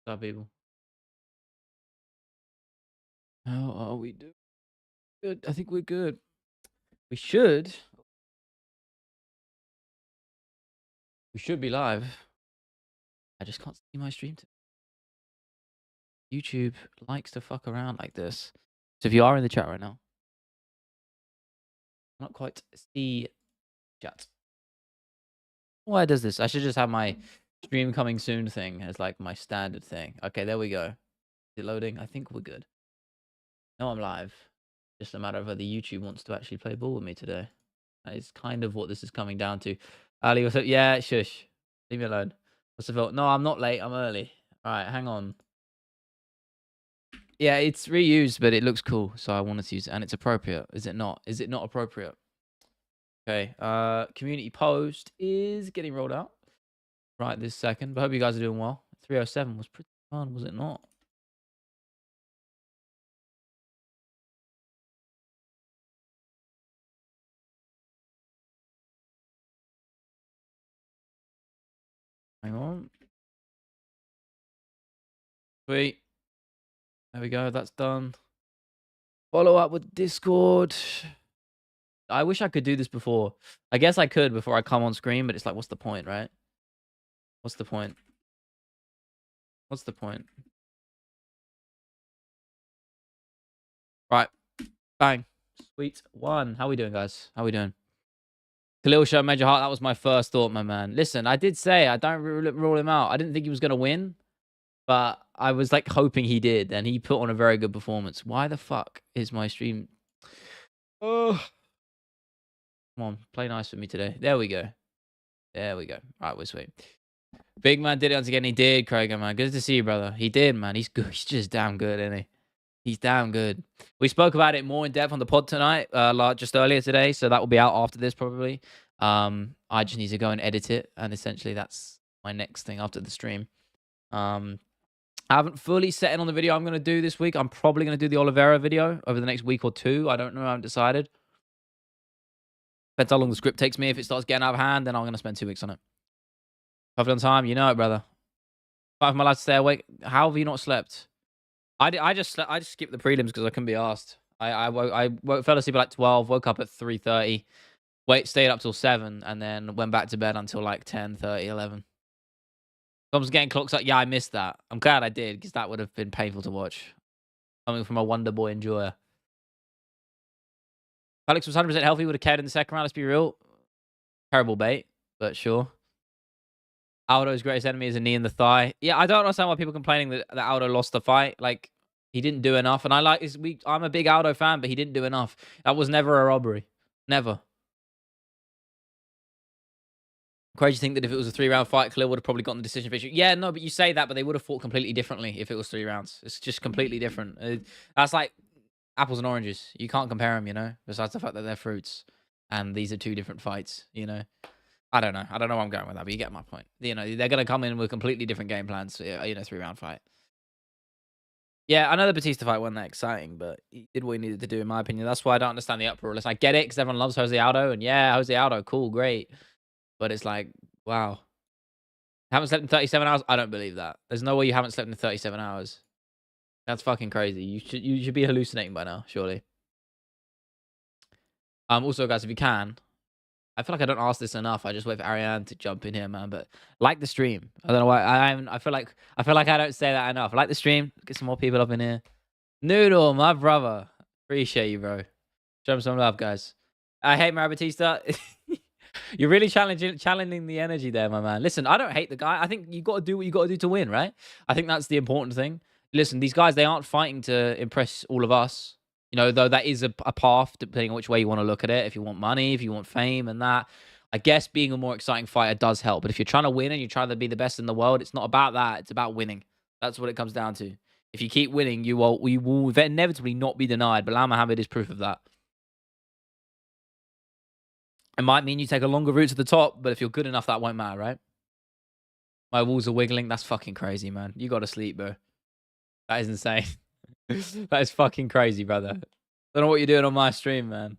What's up, people? How are we doing? Good. I think we're good. We should. We should be live. I just can't see my stream. YouTube likes to fuck around like this. So if you are in the chat right now, not quite see chat. Why does this? I should just have my stream coming soon thing as like my standard thing. Okay, there we go. Is it loading? I think we're good. No, I'm live. Just a matter of whether YouTube wants to actually play ball with me today. That is kind of what this is coming down to. Ali, what's up? Yeah, shush. Leave me alone. What's the vote? No, I'm not late. I'm early. All right, hang on. Yeah, it's reused, but it looks cool, so I wanted to use it, and it's appropriate. Is it not? Is it not appropriate? Okay. Community post is getting rolled out right this second. But I hope you guys are doing well. 307 was pretty fun, was it not? Hang on. Sweet. There we go. That's done. Follow up with Discord. I wish I could do this before. I guess I could before I come on screen, but it's like, what's the point, right? What's the point? What's the point? Right. Bang. Sweet one. How we doing, guys? How we doing? Khalil show Major Heart. That was my first thought, my man. Listen, I did say I don't rule him out. I didn't think he was going to win, but I was like hoping he did, and he put on a very good performance. Why the fuck is my stream? Oh. Come on. Play nice with me today. There we go. There we go. All right, we're sweet. Big man did it once again. He did, Craig, man. Good to see you, brother. He did, man. He's good. He's just damn good, isn't he? He's damn good. We spoke about it more in depth on the pod tonight, just earlier today, so that will be out after this probably. I just need to go and edit it, and essentially that's my next thing after the stream. I haven't fully set in on the video I'm going to do this week. I'm probably going to do the Oliveira video over the next week or two. I don't know. I haven't decided. Depends how long the script takes me. If it starts getting out of hand, then I'm going to spend 2 weeks on it. I've done time. You know it, brother. If I'm allowed to stay awake, how have you not slept? I just skipped the prelims because I couldn't be asked. I fell asleep at like 12, woke up at 3:30, stayed up till 7, and then went back to bed until like 10:30, 11. Someone's getting clocks up. Yeah, I missed that. I'm glad I did because that would have been painful to watch. Coming from a Wonder Boy enjoyer. Alex was 100% healthy, would have cared in the second round. Let's be real. Terrible bait, but sure. Aldo's greatest enemy is a knee in the thigh. Yeah, I don't understand why people complaining that Aldo lost the fight. Like, he didn't do enough. And I'm a big Aldo fan, but he didn't do enough. That was never a robbery. Never. Crazy to think that if it was a 3-round fight, Khalil would have probably gotten the decision finish. Yeah, no, but you say that, but they would have fought completely differently if it was 3 rounds. It's just completely different. That's like apples and oranges. You can't compare them, you know, besides the fact that they're fruits. And these are 2 different fights, you know. I don't know. I don't know where I'm going with that, but you get my point. You know, they're going to come in with completely different game plans, you know, 3-round fight. Yeah, I know the Batista fight wasn't that exciting, but he did what he needed to do, in my opinion. That's why I don't understand the uproar. I get it, because everyone loves Jose Aldo, and yeah, Jose Aldo, cool, great. But it's like, wow. Haven't slept in 37 hours? I don't believe that. There's no way you haven't slept in 37 hours. That's fucking crazy. You should be hallucinating by now, surely. Also, guys, if you can, I feel like I don't ask this enough. I just wait for Ariane to jump in here, man. But like the stream. I don't know why. I feel like I don't say that enough. Like the stream. Get some more people up in here. Noodle, my brother. Appreciate you, bro. Show him some love, guys. I hate Mario Batista. You're really challenging the energy there, my man. Listen, I don't hate the guy. I think you got to do what you got to do to win, right? I think that's the important thing. Listen, these guys, they aren't fighting to impress all of us. You know, though that is a path, depending on which way you want to look at it. If you want money, if you want fame and that, I guess being a more exciting fighter does help. But if you're trying to win and you're trying to be the best in the world, it's not about that. It's about winning. That's what it comes down to. If you keep winning, you will inevitably not be denied. Bilal Muhammad is proof of that. It might mean you take a longer route to the top, but if you're good enough, that won't matter, right? My walls are wiggling. That's fucking crazy, man. You got to sleep, bro. That is insane. That is fucking crazy, brother. Don't know what you're doing on my stream, man.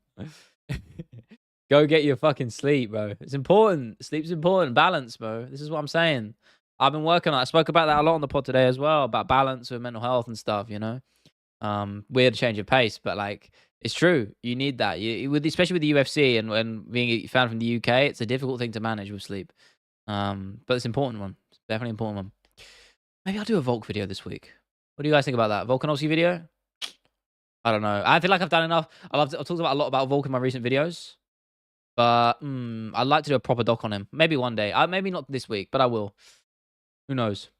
Go get your fucking sleep, bro. It's important. Sleep's important. Balance, bro. This is what I'm saying. I've been working on. I spoke about that a lot on the pod today as well, about balance with mental health and stuff. You know, weird change of pace, but like it's true. You need that. Especially with the UFC and being a fan from the UK, it's a difficult thing to manage with sleep. But it's an important one. It's definitely an important one. Maybe I'll do a Volk video this week. What do you guys think about that? Volkanovski video? I don't know. I feel like I've done enough. I've talked about a lot about Volk in my recent videos. But I'd like to do a proper doc on him. Maybe one day. Maybe not this week, but I will. Who knows?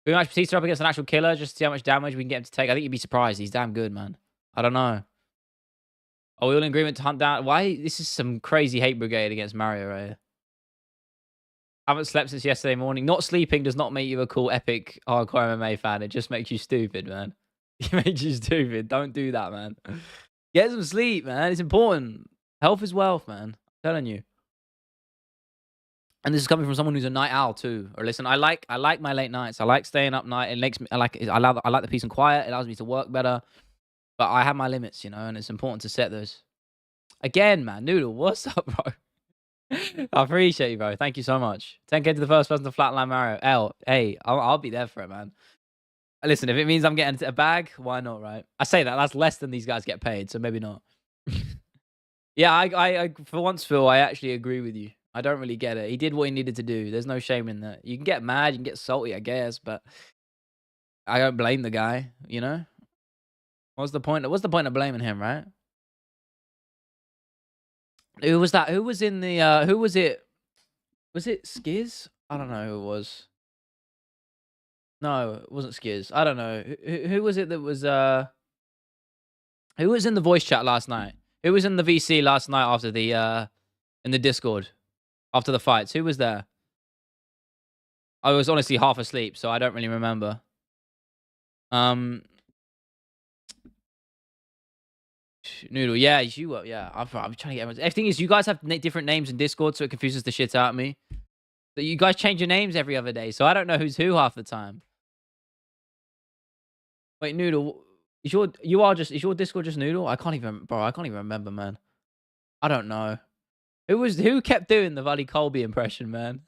We match Batista up against an actual killer just to see how much damage we can get him to take. I think you'd be surprised. He's damn good, man. I don't know. Are we all in agreement to hunt down? Why? This is some crazy hate brigade against Mario right here. Haven't slept since yesterday morning. Not sleeping does not make you a cool, epic, hardcore MMA fan. It just makes you stupid, man. It makes you stupid. Don't do that, man. Get some sleep, man. It's important. Health is wealth, man. I'm telling you. And this is coming from someone who's a night owl too. Or listen, I like my late nights. I like staying up night. It makes me I like the peace and quiet. It allows me to work better. But I have my limits, you know, and it's important to set those. Again, man, Noodle, what's up, bro? I appreciate you, bro. Thank you so much. 10K to the first person to flatline Mario. Hey, I'll be there for it, man. Listen, if it means I'm getting a bag, why not, right? I say that. That's less than these guys get paid, so maybe not. Yeah, I for once, Phil, I actually agree with you. I don't really get it. He did what he needed to do. There's no shame in that. You can get mad, you can get salty, I guess, but I don't blame the guy, you know? What's the point? What's the point of blaming him, right? Who was that? Who was in the who was it? Was it Skiz? I don't know who it was. No, it wasn't Skiz. I don't know. Who was it that was who was in the voice chat last night? Who was in the VC last night after the in the Discord? After the fights? Who was there? I was honestly half asleep, so I don't really remember. Noodle, yeah, you were, yeah. I'm trying to get everyone. The thing is, you guys have different names in Discord, so it confuses the shit out of me. But you guys change your names every other day, so I don't know who's who half the time. Wait, Noodle, is your Discord just Noodle? I can't even, bro. I can't even remember, man. I don't know. Who kept doing the Valley Colby impression, man?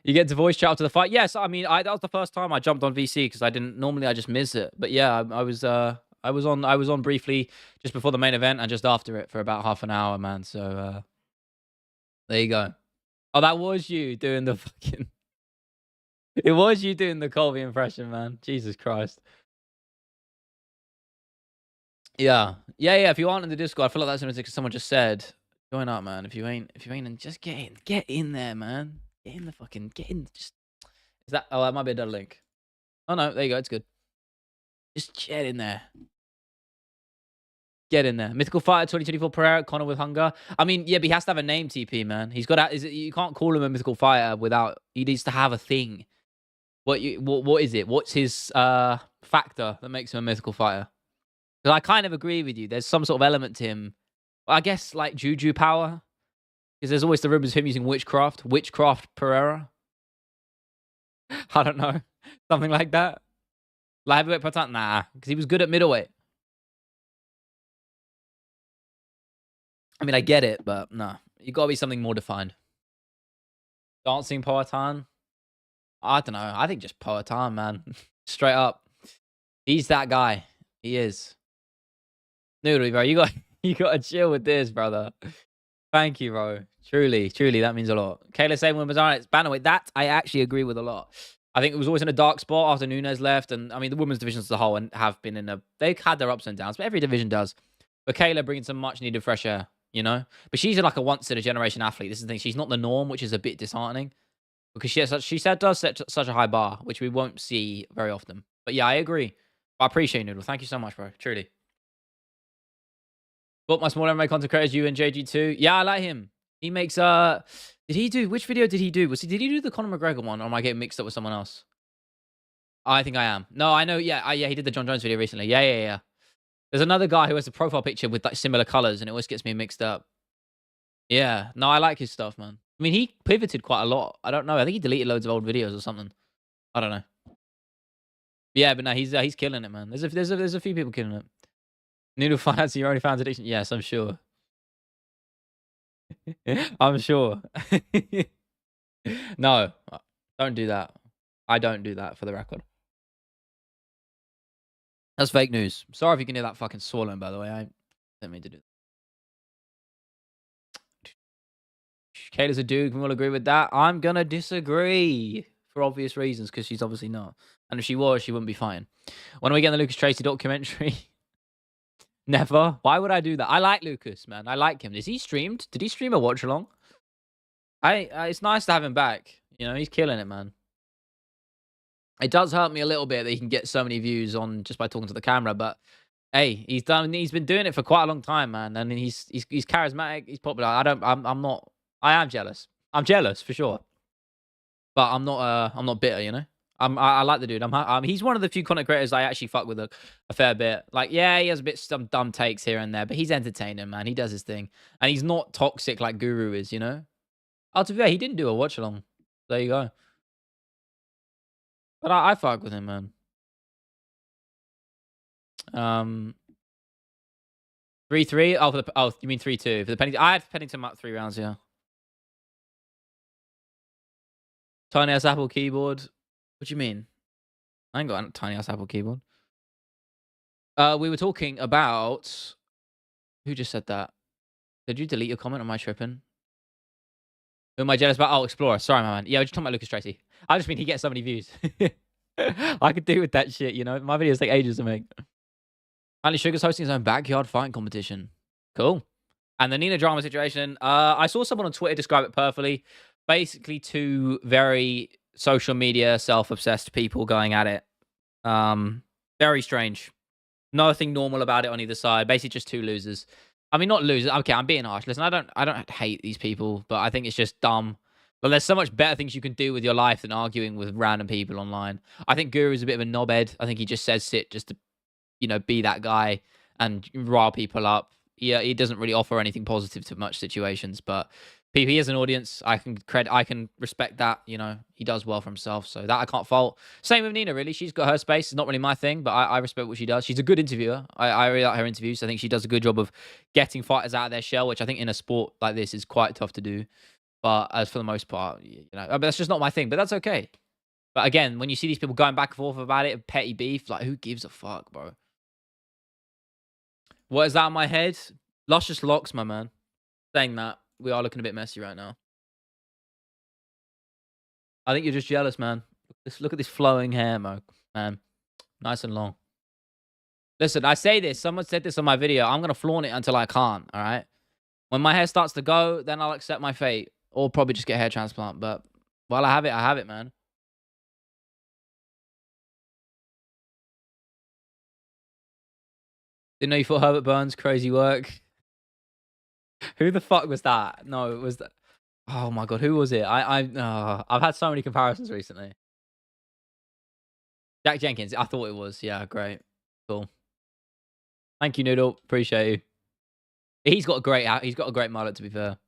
You get to voice chat after the fight. Yes, I mean, that was the first time I jumped on VC because I didn't normally. I just miss it. But yeah, I was on briefly just before the main event and just after it for about half an hour, man. So there you go. Oh, that was you doing the fucking. It was you doing the Colby impression, man. Jesus Christ. Yeah. If you aren't in the Discord, I feel like that's something someone just said. Join up, man. If you ain't, and just get in there, man. Get in. Just is that? Oh, that might be another link. Oh no, there you go. It's good. Just get in there. Get in there. Mythical Fighter 2024 Pereira, Connor with hunger. I mean, yeah, but he has to have a name, TP, man. He's got to, you can't call him a Mythical Fighter without, he needs to have a thing. What is it? What's his factor that makes him a Mythical Fighter? Because I kind of agree with you. There's some sort of element to him. I guess like Juju power. Because there's always the rumors of him using Witchcraft Pereira. I don't know. Something like that. Like heavyweight Patan? Nah. Because he was good at middleweight. I mean, I get it, but no. You got to be something more defined. Dancing Poatan? I don't know. I think just Poatan, man. Straight up. He's that guy. He is. Noodle, bro. You got to chill with this, brother. Thank you, bro. Truly, that means a lot. Kayla saying when Mazzara, it's bantamweight. That I actually agree with a lot. I think it was always in a dark spot after Nunes left, and I mean the women's divisions as a whole have been they've had their ups and downs, but every division does. But Kayla bringing some much needed fresh air, you know. But she's like a once in a generation athlete. This is the thing. She's not the norm, which is a bit disheartening because she does set such a high bar, which we won't see very often. But yeah, I agree. I appreciate Noodle. Thank you so much, bro. Truly. But my small MMA content creators, you and JG2. Yeah, I like him. He makes which video did he do? Did he do the Conor McGregor one, or am I getting mixed up with someone else? I think I am. No, I know. Yeah, he did the John Jones video recently. Yeah. There's another guy who has a profile picture with like similar colors, and it always gets me mixed up. Yeah, no, I like his stuff, man. I mean, he pivoted quite a lot. I don't know. I think he deleted loads of old videos or something. I don't know. Yeah, but no, he's killing it, man. There's a few people killing it. Noodle fans, your only fans addiction. Yes, I'm sure. I'm sure. No, don't do that. I don't do that for the record. That's fake news. Sorry if you can hear that fucking swallowing, by the way. I didn't mean to do that. Kayla's a dude. We all agree with that. I'm going to disagree for obvious reasons because she's obviously not. And if she was, she wouldn't be fine. When are we getting the Lucas Tracy documentary? Never. Why would I do that? I like Lucas, man. I like him. Is he streamed? Did he stream a watch along? It's nice to have him back. You know, he's killing it, man. It does hurt me a little bit that he can get so many views on just by talking to the camera, but hey, he's been doing it for quite a long time, man. And he's charismatic, he's popular. I'm not I am jealous. I'm jealous for sure. But I'm not bitter, you know? I like the dude. He's one of the few content creators I actually fuck with a fair bit. Like, yeah, he has a bit some dumb takes here and there, but he's entertaining, man. He does his thing. And he's not toxic like Guru is, you know? Oh, to be fair, he didn't do a watch along. There you go. But I fuck with him, man. 3-3. Oh, you mean 3-2 for the Pennington? I have Pennington up 3 rounds. Yeah. Tiny ass Apple keyboard. What do you mean? I ain't got a tiny ass Apple keyboard. We were talking about who just said that. Did you delete your comment? Am I tripping? Who am I jealous about? Oh, Explorer. Sorry, my man. Yeah, we're just talking about Lucas Tracy. I just mean he gets so many views. I could do with that shit, you know? My videos take ages to make. Andy Sugar's hosting his own backyard fighting competition. Cool. And the Nina drama situation. I saw someone on Twitter describe it perfectly. Basically, two very social media self-obsessed people going at it. Very strange. Nothing normal about it on either side. Basically, just two losers. I mean, not losers. Okay, I'm being harsh. Listen, I don't hate these people, but I think it's just dumb. But there's so much better things you can do with your life than arguing with random people online. I think Guru's a bit of a knobhead. I think he just says shit just to, you know, be that guy and rile people up. Yeah, he doesn't really offer anything positive to much situations, but he has an audience. I can respect that. You know, he does well for himself, so that I can't fault. Same with Nina, really. She's got her space. It's not really my thing, but I respect what she does. She's a good interviewer. I really like her interviews. I think she does a good job of getting fighters out of their shell, which I think in a sport like this is quite tough to do. But as for the most part, you know, but that's just not my thing. But that's okay. But again, when you see these people going back and forth about it, petty beef, like who gives a fuck, bro? What is that in my head? Luscious locks, my man. Saying that, we are looking a bit messy right now. I think you're just jealous, man. Look at this flowing hair, man. Nice and long. Listen, I say this. Someone said this on my video. I'm gonna flaunt it until I can't. All right. When my hair starts to go, then I'll accept my fate, or probably just get a hair transplant. But while I have it, man. Didn't know you thought Herbert Burns crazy work. Who the fuck was that? No, it was that. Oh my god, who was it? I've had so many comparisons recently. Jack Jenkins. I thought it was. Yeah, great, cool. Thank you, Noodle. Appreciate you. He's got a great mullet. To be fair.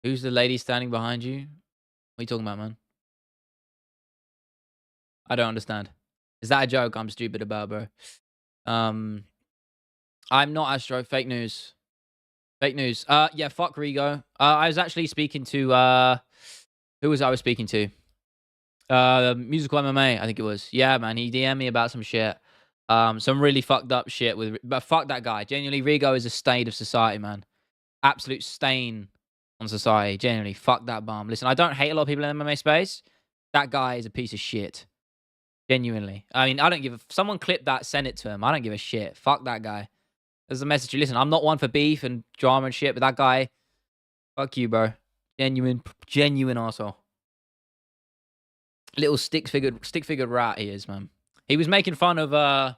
Who's the lady standing behind you? What are you talking about, man? I don't understand. Is that a joke? I'm stupid about, bro. I'm not Astro. Fake news. Fake news. Yeah, fuck Rigo. I was actually speaking to who was I was speaking to? Musical MMA, I think it was. Yeah, man, he DM'd me about some shit. Some really fucked up shit but fuck that guy. Genuinely, Rigo is a stain of society, man. Absolute stain on society. Genuinely, fuck that bum. Listen, I don't hate a lot of people in the MMA space. That guy is a piece of shit. Genuinely. I mean, I don't give a... Someone clip that, send it to him. I don't give a shit. Fuck that guy. There's a message. Listen, I'm not one for beef and drama and shit, but that guy... Fuck you, bro. Genuine arsehole. Little stick-figured rat he is, man. He was making fun of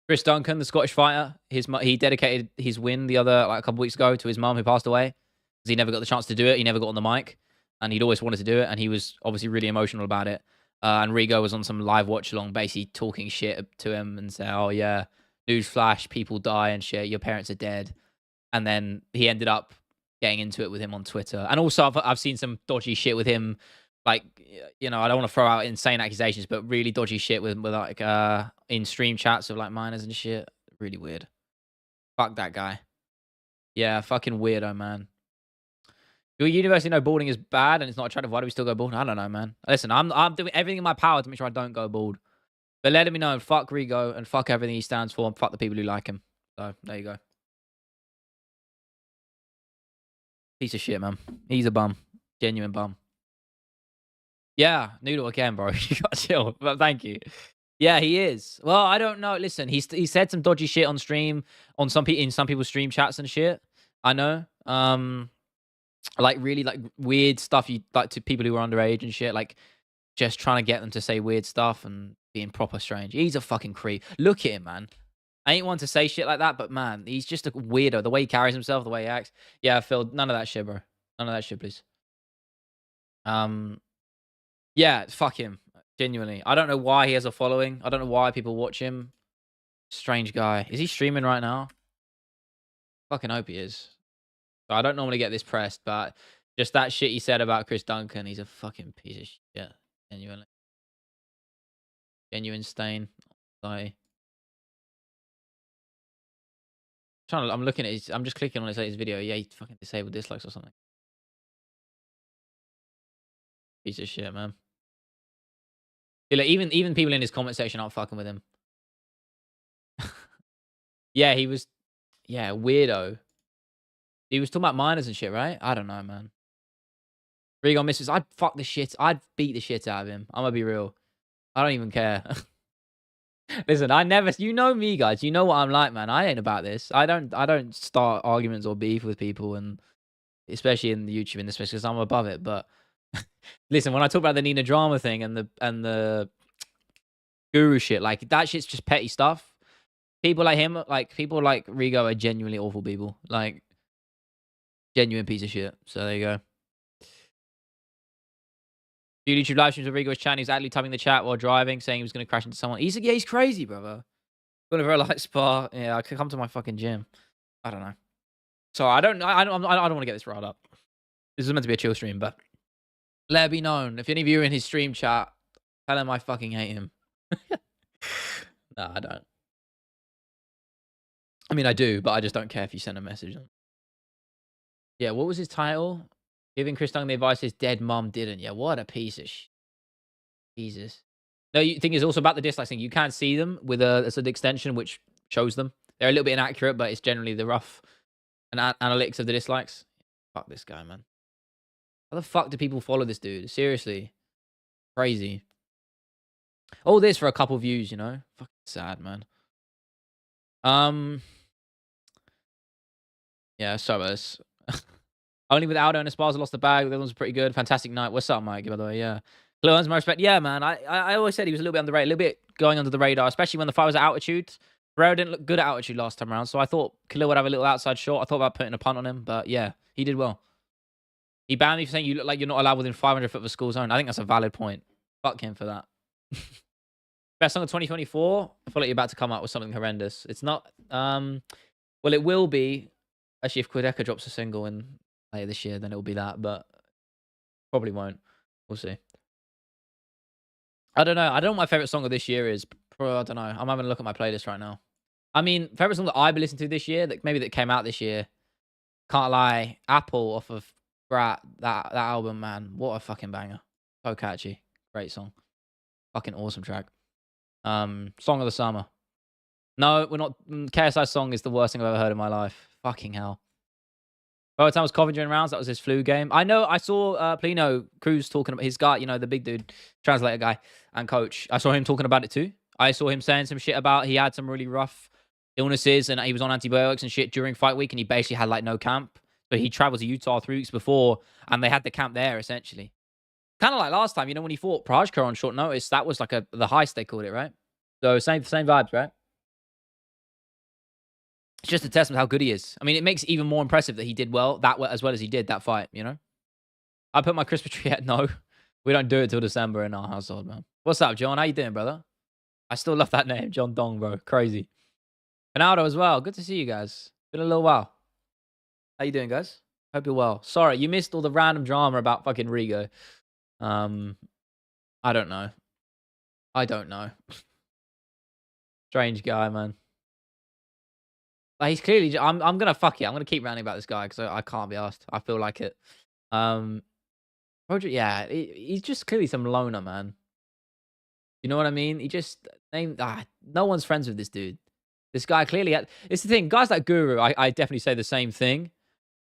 Chris Duncan, the Scottish fighter. He dedicated his win a couple weeks ago to his mum who passed away. Because he never got the chance to do it. He never got on the mic. And he'd always wanted to do it. And he was obviously really emotional about it. And Rigo was on some live watch along, basically talking shit to him and saying, oh yeah, newsflash, people die and shit, your parents are dead. And then he ended up getting into it with him on Twitter. And also I've seen some dodgy shit with him, like, you know, I don't want to throw out insane accusations, but really dodgy shit with like in stream chats of like minors and shit. Really weird. Fuck that guy. Yeah, fucking weirdo, man. Your university know balding is bad and it's not attractive. Why do we still go bald? I don't know, man. Listen, I'm doing everything in my power to make sure I don't go bald. But letting me know, fuck Rigo and fuck everything he stands for and fuck the people who like him. So there you go. Piece of shit, man. He's a bum. Genuine bum. Yeah, Noodle again, bro. You got to chill. But thank you. Yeah, he is. Well, I don't know. Listen, he said some dodgy shit on stream on in some people's stream chats and shit. I know. Like really like weird stuff you like to people who are underage and shit. Like just trying to get them to say weird stuff and being proper strange. He's a fucking creep. Look at him, man. I ain't one to say shit like that, but man, he's just a weirdo. The way he carries himself, the way he acts. Yeah, Phil, none of that shit, bro. None of that shit, please. Yeah, fuck him. Genuinely. I don't know why he has a following. I don't know why people watch him. Strange guy. Is he streaming right now? Fucking hope he is. I don't normally get this pressed, but just that shit he said about Chris Duncan, he's a fucking piece of shit. Genuinely. Genuine stain. Like, I'm looking at his, I'm just clicking on his video. Yeah, he fucking disabled dislikes or something. Piece of shit, man. Yeah, like, even people in his comment section aren't fucking with him. Yeah, he was, yeah, weirdo. He was talking about minors and shit, right? I don't know, man. Rigo misses. I'd fuck the shit. I'd beat the shit out of him. I'm gonna be real. I don't even care. Listen, I never. You know me, guys. You know what I'm like, man. I ain't about this. I don't start arguments or beef with people, and especially in the YouTube industry, because I'm above it. But listen, when I talk about the Nina drama thing and the guru shit, like that shit's just petty stuff. People like him, like people like Rigo, are genuinely awful people. Like genuine piece of shit. So there you go. YouTube live streams with Rigo's channel. He's actually typing the chat while driving, saying he was going to crash into someone. He's crazy, brother. Going to a very light spa. Yeah, I could come to my fucking gym. I don't know. So I don't want to get this riled up. This is meant to be a chill stream, but let it be known. If any of you are in his stream chat, tell him I fucking hate him. No, I don't. I mean, I do, but I just don't care if you send a message. Yeah, what was his title? Giving Chris Duncan the advice his dead mum didn't. Yeah, what a piece of Jesus. No, you think it's also about the dislikes thing. You can't see them with as an extension which shows them. They're a little bit inaccurate, but it's generally the rough analytics of the dislikes. Fuck this guy, man. How the fuck do people follow this dude? Seriously. Crazy. All this for a couple views, you know? Fucking sad, man. Yeah, sorry about this. Only with Aldo and Esparza lost the bag. The other ones were pretty good. Fantastic night. What's up, Mike? By the way, yeah. Clearance, my respect. Yeah, man. I always said he was a little bit underrated, a little bit going under the radar, especially when the fight was at altitude. Pereira didn't look good at altitude last time around, so I thought Khalil would have a little outside shot. I thought about putting a punt on him, but yeah, he did well. He banned me for saying you look like you're not allowed within 500 foot of a school zone. I think that's a valid point. Fuck him for that. Best song of 2024? I feel like you're about to come up with something horrendous. It's not. Well, it will be. Actually, if Quedeca drops a single in later this year, then it will be that, but probably won't. We'll see. I don't know. I don't know what my favorite song of this year is. I don't know. I'm having a look at my playlist right now. I mean, favorite song that I've been listening to this year, that maybe that came out this year. Can't lie. Apple off of Brat, that album, man. What a fucking banger. So catchy. Great song. Fucking awesome track. Song of the summer. No, we're not. KSI's song is the worst thing I've ever heard in my life. Fucking hell. By the time it was Coventry in rounds, that was his flu game. I know, I saw Plino Cruz talking about his guy, you know, the big dude, translator guy and coach. I saw him talking about it too. I saw him saying some shit about he had some really rough illnesses and he was on antibiotics and shit during fight week and he basically had like no camp. But he traveled to Utah 3 weeks before and they had the camp there essentially. Kind of like last time, you know, when he fought Prajka on short notice, that was like the heist they called it, right? So same vibes, right? It's just a testament how good he is. I mean, it makes it even more impressive that he did well as well as he did that fight, you know? I put my Christmas tree at no. We don't do it till December in our household, man. What's up, John? How you doing, brother? I still love that name, John Dong, bro. Crazy. Ronaldo as well. Good to see you guys. Been a little while. How you doing, guys? Hope you're well. Sorry, you missed all the random drama about fucking Rigo. I don't know. Strange guy, man. Like, he's clearly. I'm gonna fuck it. I'm gonna keep ranting about this guy because I can't be asked. I feel like it. Roger, yeah, he's just clearly some loner, man. You know what I mean? He just no one's friends with this dude. This guy clearly had. It's the thing. Guys like Guru, I definitely say the same thing.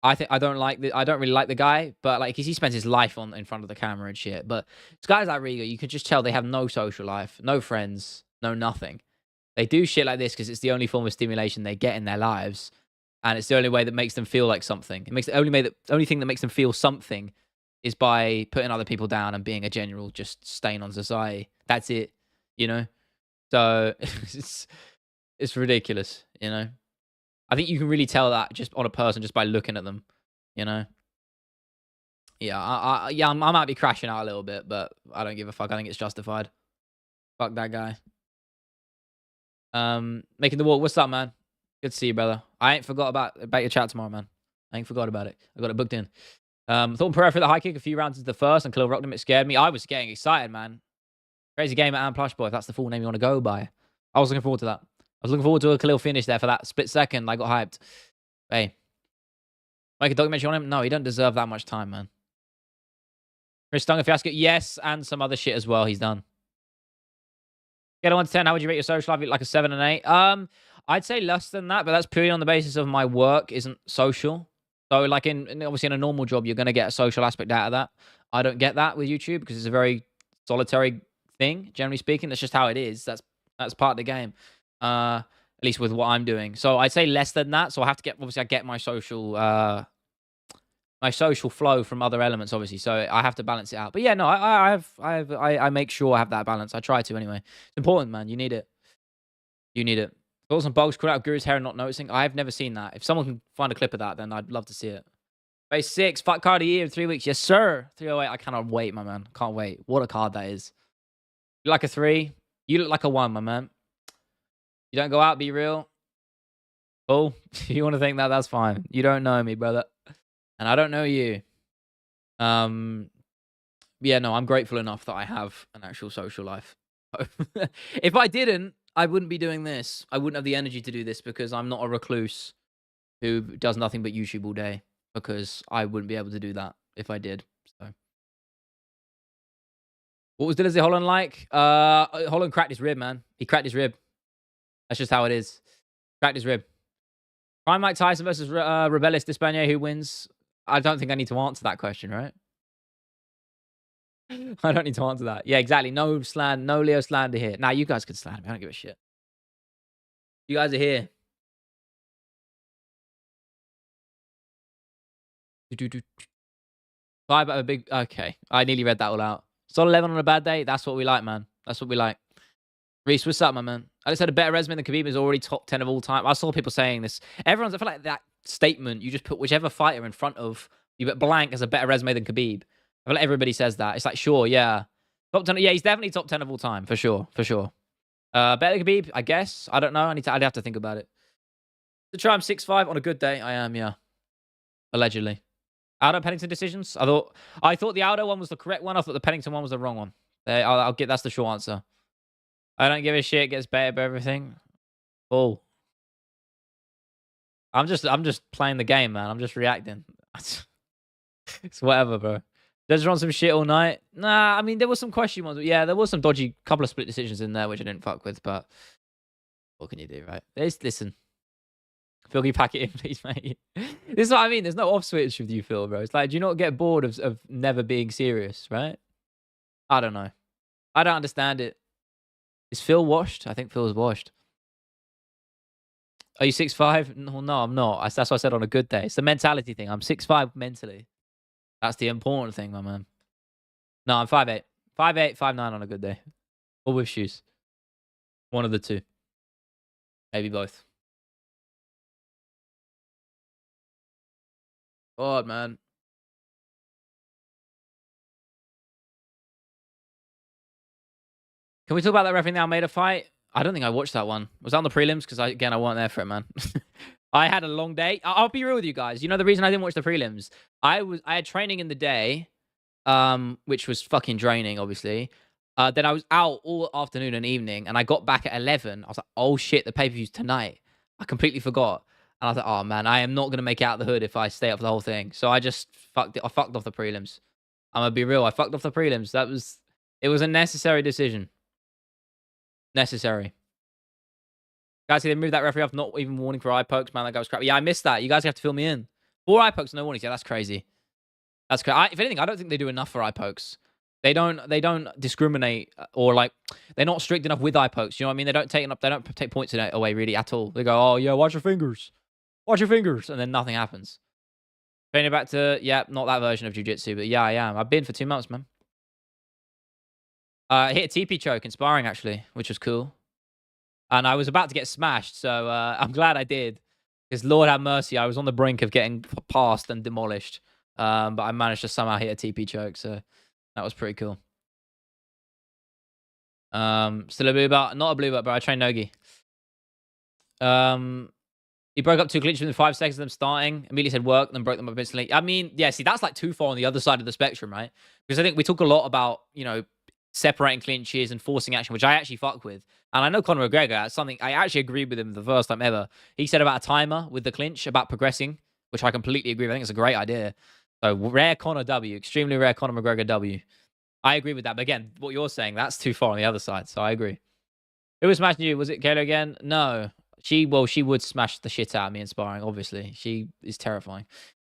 I don't really like the guy, but like 'cause he spends his life on in front of the camera and shit. But it's guys like Riga, you can just tell they have no social life, no friends, no nothing. They do shit like this because it's the only form of stimulation they get in their lives, and it's the only way that makes them feel like something. It makes the only thing that makes them feel something is by putting other people down and being a general just stain on society. That's it, you know. So it's ridiculous, you know. I think you can really tell that just on a person just by looking at them, you know. Yeah, I might be crashing out a little bit, but I don't give a fuck. I think it's justified. Fuck that guy. Making the walk. What's up, man? Good to see you, brother. I ain't forgot about your chat tomorrow, man. I ain't forgot about it. I got it booked in. Thought Pereira for the high kick a few rounds into the first and Khalil rocked him. It scared me. I was getting excited, man. Crazy game at Am Plush Boy, if that's the full name you want to go by. I was looking forward to that. I was looking forward to a Khalil finish there for that split second. I got hyped. Hey. Make a documentary on him? No, he don't deserve that much time, man. Chris Stung, fiasco? Yes, and some other shit as well he's done. Get a 1 to 10, how would you rate your social life? Like a 7 and 8? I'd say less than that, but that's purely on the basis of my work isn't social. So like obviously in a normal job, you're going to get a social aspect out of that. I don't get that with YouTube because it's a very solitary thing, generally speaking. That's just how it is. That's part of the game. At least with what I'm doing. So I'd say less than that. So I have to I get my social flow from other elements, obviously. So I have to balance it out. But yeah, no, I make sure I have that balance. I try to anyway. It's important, man. You need it. You need it. Thoughts on bugs caught out Guru's hair and not noticing? I've never seen that. If someone can find a clip of that, then I'd love to see it. Phase 6, fight card of the year in 3 weeks. Yes, sir. 308. I cannot wait, my man. Can't wait. What a card that is. You like a 3? You look like a 1, my man. You don't go out, be real. Oh, you want to think that? That's fine. You don't know me, brother. And I don't know you. Yeah, no, I'm grateful enough that I have an actual social life. If I didn't, I wouldn't be doing this. I wouldn't have the energy to do this because I'm not a recluse who does nothing but YouTube all day. Because I wouldn't be able to do that if I did. So, what was Dillizy Holland like? Holland cracked his rib, man. He cracked his rib. That's just how it is. Cracked his rib. Prime Mike Tyson versus Rebellious Despanier. Who wins? I don't think I need to answer that question, right? I don't need to answer that. Yeah, exactly. No Leo slander here. Nah, you guys can slander me. I don't give a shit. You guys are here. Five out of a big. Okay, I nearly read that all out. Solid 11 on a bad day. That's what we like, man. That's what we like. Reese, what's up, my man? I just had a better resume than Khabib is already top 10 of all time. I saw people saying this. I feel like that statement, you just put whichever fighter in front of, you put blank has a better resume than Khabib. I feel like everybody says that. It's like, sure, yeah. Top 10, yeah, he's definitely top 10 of all time, for sure, for sure. Better than Khabib, I guess. I don't know. I'd have to think about it. To try, I'm 6'5" on a good day. I am, yeah. Allegedly. Aldo Pennington decisions? I thought the Aldo one was the correct one. I thought the Pennington one was the wrong one. I'll get, that's the short answer. I don't give a shit. Gets better by everything. Oh, I'm just playing the game, man. I'm just reacting. It's whatever, bro. Does run some shit all night? Nah, I mean there was some question ones. Yeah, there was some dodgy couple of split decisions in there which I didn't fuck with. But what can you do, right? Listen, Phil, you pack it in, please, mate. This is what I mean. There's no off switch with you, Phil, bro. It's like, do you not get bored of never being serious, right? I don't know. I don't understand it. Is Phil washed? I think Phil's washed. Are you 6'5"? No, I'm not. That's what I said on a good day. It's the mentality thing. I'm 6'5" mentally. That's the important thing, my man. No, I'm 5'8". 5'8", 5'9" on a good day. Or with shoes. One of the two. Maybe both. God, man. Can we talk about that referee in the Almeida fight? I don't think I watched that one. Was that on the prelims? Because I weren't there for it, man. I had a long day. I'll be real with you guys. You know the reason I didn't watch the prelims? I had training in the day, which was fucking draining, obviously. Then I was out all afternoon and evening, and I got back at 11. I was like, oh shit, the pay-per-view's tonight. I completely forgot. And I was like, oh man, I am not gonna make it out the hood if I stay up for the whole thing. So I just fucked it. I fucked off the prelims. I'm gonna be real. I fucked off the prelims. It was a necessary decision. Necessary. Guys, they moved that referee off, not even warning for eye pokes. Man, that guy was crap. Yeah, I missed that. You guys have to fill me in. 4 eye pokes, no warnings. Yeah, that's crazy. That's crazy. If anything, I don't think they do enough for eye pokes. They don't discriminate, or like they're not strict enough with eye pokes. You know what I mean? They don't take points away really at all. They go, oh yeah, watch your fingers, and then nothing happens. Training back to not that version of jiu-jitsu, but yeah, I am. I've been for 2 months, man. I hit a TP choke in sparring actually, which was cool. And I was about to get smashed, so I'm glad I did. Because Lord have mercy, I was on the brink of getting passed and demolished. But I managed to somehow hit a TP choke, so that was pretty cool. Still a blue belt, not a blue belt, but I train Nogi. He broke up 2 clinches within 5 seconds of them starting. Immediately said work, then broke them up instantly. I mean, yeah, see, that's like too far on the other side of the spectrum, right? Because I think we talk a lot about, separating clinches and forcing action, which I actually fuck with. And I know Conor McGregor, that's something I actually agreed with him the first time ever. He said about a timer with the clinch, about progressing, which I completely agree with. I think it's a great idea. So rare Conor W, extremely rare Conor McGregor W. I agree with that. But again, what you're saying, that's too far on the other side. So I agree. Who was smashing you? Was it Kayla again? No. She would smash the shit out of me in sparring, obviously. She is terrifying.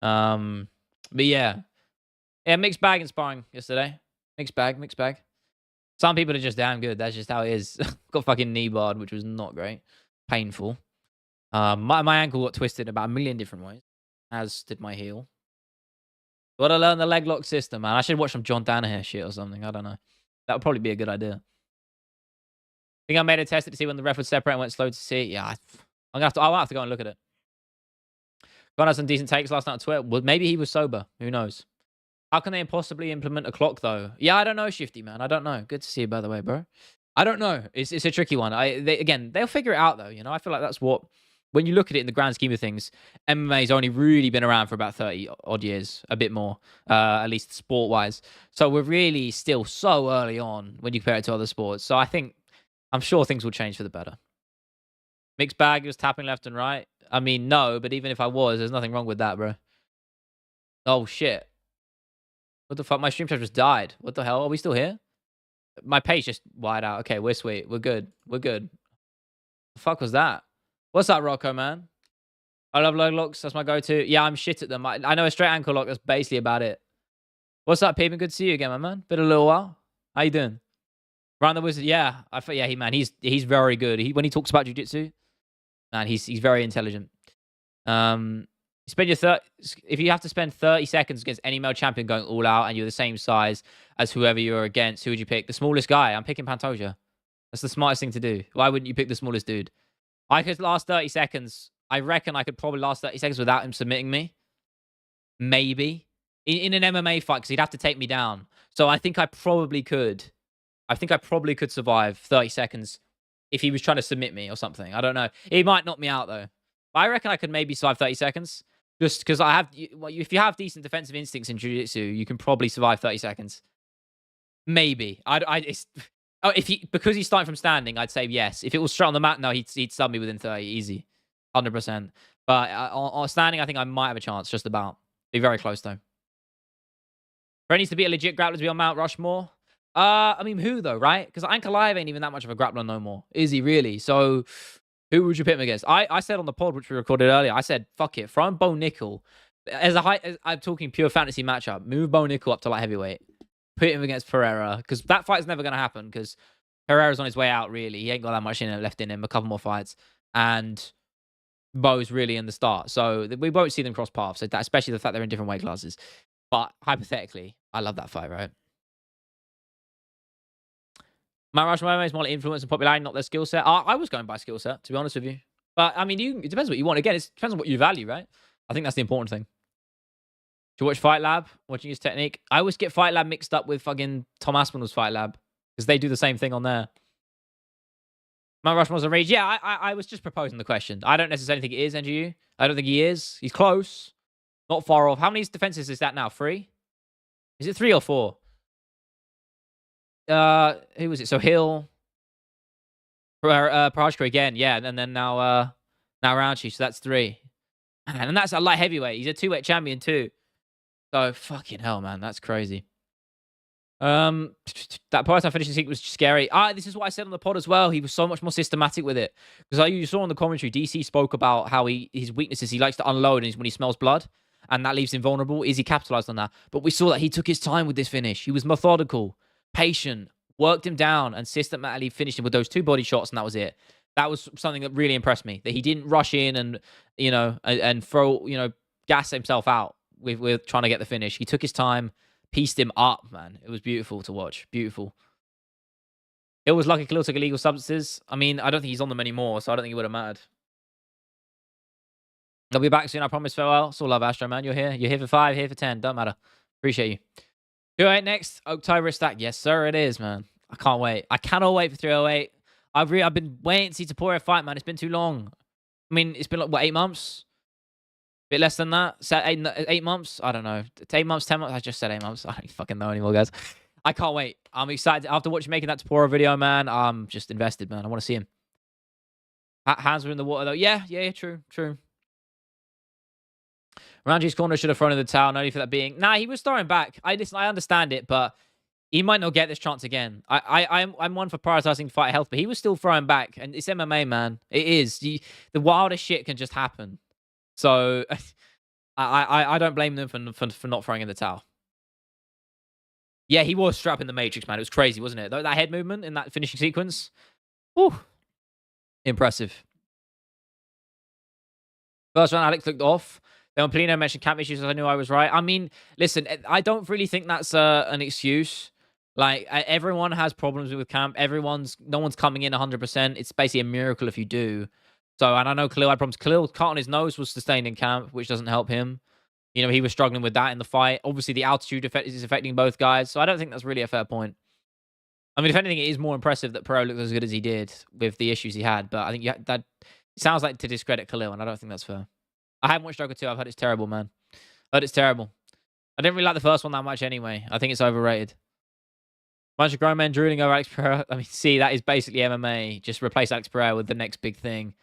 But yeah. Yeah, mixed bag in sparring yesterday. Mixed bag. Some people are just damn good. That's just how it is. Got fucking knee barred, which was not great. Painful. My ankle got twisted about a million different ways, as did my heel. Gotta learn the leg lock system, man. I should watch some John Danaher shit or something. I don't know. That would probably be a good idea. Think I made a test to see when the ref would separate and went slow to see. Yeah, I'll have to go and look at it. Got had some decent takes last night on Twitter. Well, maybe he was sober. Who knows? How can they impossibly implement a clock, though? Yeah, I don't know, Shifty, man. I don't know. Good to see you, by the way, bro. I don't know. It's a tricky one. They'll figure it out, though. I feel like that's what... When you look at it in the grand scheme of things, MMA's only really been around for about 30-odd years. A bit more, at least sport-wise. So we're really still so early on when you compare it to other sports. So I'm sure things will change for the better. Mixed bag, was tapping left and right. I mean, no, but even if I was, there's nothing wrong with that, bro. Oh, shit. What the fuck? My stream chat just died. What the hell? Are we still here? My page just wired out. Okay, we're sweet. We're good. The fuck was that? What's that, Rocco, man? I love low locks. That's my go-to. Yeah, I'm shit at them. I know a straight ankle lock. That's basically about it. What's up, Peeping? Good to see you again, my man. Been a little while. How you doing? Round the Wizard. Yeah, he's very good. When he talks about jiu-jitsu, man, he's very intelligent. If you have to spend 30 seconds against any male champion going all out and you're the same size as whoever you're against, who would you pick? The smallest guy. I'm picking Pantoja. That's the smartest thing to do. Why wouldn't you pick the smallest dude? I could last 30 seconds. I reckon I could probably last 30 seconds without him submitting me. Maybe. In an MMA fight, because he'd have to take me down. So I think I probably could. Survive 30 seconds if he was trying to submit me or something. I don't know. He might knock me out, though. But I reckon I could maybe survive 30 seconds. Just because if you have decent defensive instincts in jiu-jitsu, you can probably survive 30 seconds. Maybe. Because he's starting from standing, I'd say yes. If it was straight on the mat, no, he'd sub me within 30, easy, 100%. But on standing, I think I might have a chance, just about. Be very close though. There needs to be a legit grappler to be on Mount Rushmore. I mean, who though, right? Because Anchor Live ain't even that much of a grappler no more, is he really? So. Who would you pick him against? I said on the pod, which we recorded earlier, I said, fuck it. Throw in Bo Nickel. As I'm talking pure fantasy matchup, move Bo Nickel up to light heavyweight. Put him against Pereira. Because that fight's never going to happen. Because Pereira's on his way out, really. He ain't got that much left in him. A couple more fights. And Bo's really in the start. So we won't see them cross paths. Especially the fact they're in different weight classes. But hypothetically, I love that fight, right? Mount Rushmore is more like influence and popularity, not their skill set. I was going by skill set, to be honest with you. But, I mean, it depends what you want. Again, it depends on what you value, right? I think that's the important thing. Do you watch Fight Lab? Watching his technique? I always get Fight Lab mixed up with fucking Tom Aspinall's Fight Lab. Because they do the same thing on there. Mount Rushmore's a rage. Yeah, I was just proposing the question. I don't necessarily think it is, NGU. I don't think he is. He's close. Not far off. How many defenses is that now? 3? Is it 3 or 4? Who was it? So Hill, Parashka again, yeah, and then now Roundtree. So that's 3. Man, and that's a light heavyweight. He's a 2-weight champion too. So fucking hell, man, that's crazy. That part I finishing sequence was scary. This is what I said on the pod as well. He was so much more systematic with it because you saw on the commentary, DC spoke about how his weaknesses. He likes to unload when he smells blood, and that leaves him vulnerable. He capitalized on that? But we saw that he took his time with this finish. He was methodical, patient, worked him down, and systematically finished him with those 2 body shots, and that was it. That was something that really impressed me. That he didn't rush in and and throw gas himself out with trying to get the finish. He took his time. Pieced him up, man. It was beautiful to watch. Beautiful. It was lucky Khalil took illegal substances. I mean, I don't think he's on them anymore, so I don't think it would have mattered. I'll be back soon, I promise. Farewell. It's all love, Astro, man. You're here. You're here for 5, here for 10. Don't matter. Appreciate you. 208 next. October stack. Yes, sir, it is, man. I can't wait. I cannot wait for 308. I've been waiting to see Taporia fight, man. It's been too long. I mean, it's been like, what, 8 months? Bit less than that? 8 months? I don't know. 8 months, 10 months? I just said 8 months. I don't fucking know anymore, guys. I can't wait. I'm excited. After making that Tapora video, man, I'm just invested, man. I want to see him. Hands were in the water, though. Yeah, true. Ranji's corner should have thrown in the towel. No need for that being. Nah, he was throwing back. I understand it, but he might not get this chance again. I'm one for prioritizing fight health, but he was still throwing back. And it's MMA, man. It is. The wildest shit can just happen. So I don't blame them for not throwing in the towel. Yeah, he was strapping the Matrix, man. It was crazy, wasn't it? That head movement in that finishing sequence. Whew. Impressive. First round, Alex looked off. Then when Polino mentioned camp issues, I knew I was right. I mean, listen, I don't really think that's an excuse. Like, everyone has problems with camp. No one's coming in 100%. It's basically a miracle if you do. So, and I know Khalil had problems. Khalil's cut on his nose was sustained in camp, which doesn't help him. He was struggling with that in the fight. Obviously, the altitude effect is affecting both guys. So, I don't think that's really a fair point. I mean, if anything, it is more impressive that Pereira looked as good as he did with the issues he had. But I think that sounds like to discredit Khalil, and I don't think that's fair. I haven't watched Joker 2. I've heard it's terrible, man. Heard it's terrible. I didn't really like the first one that much anyway. I think it's overrated. Bunch of grown men drooling over Alex Pereira. I mean, see, that is basically MMA. Just replace Alex Pereira with the next big thing.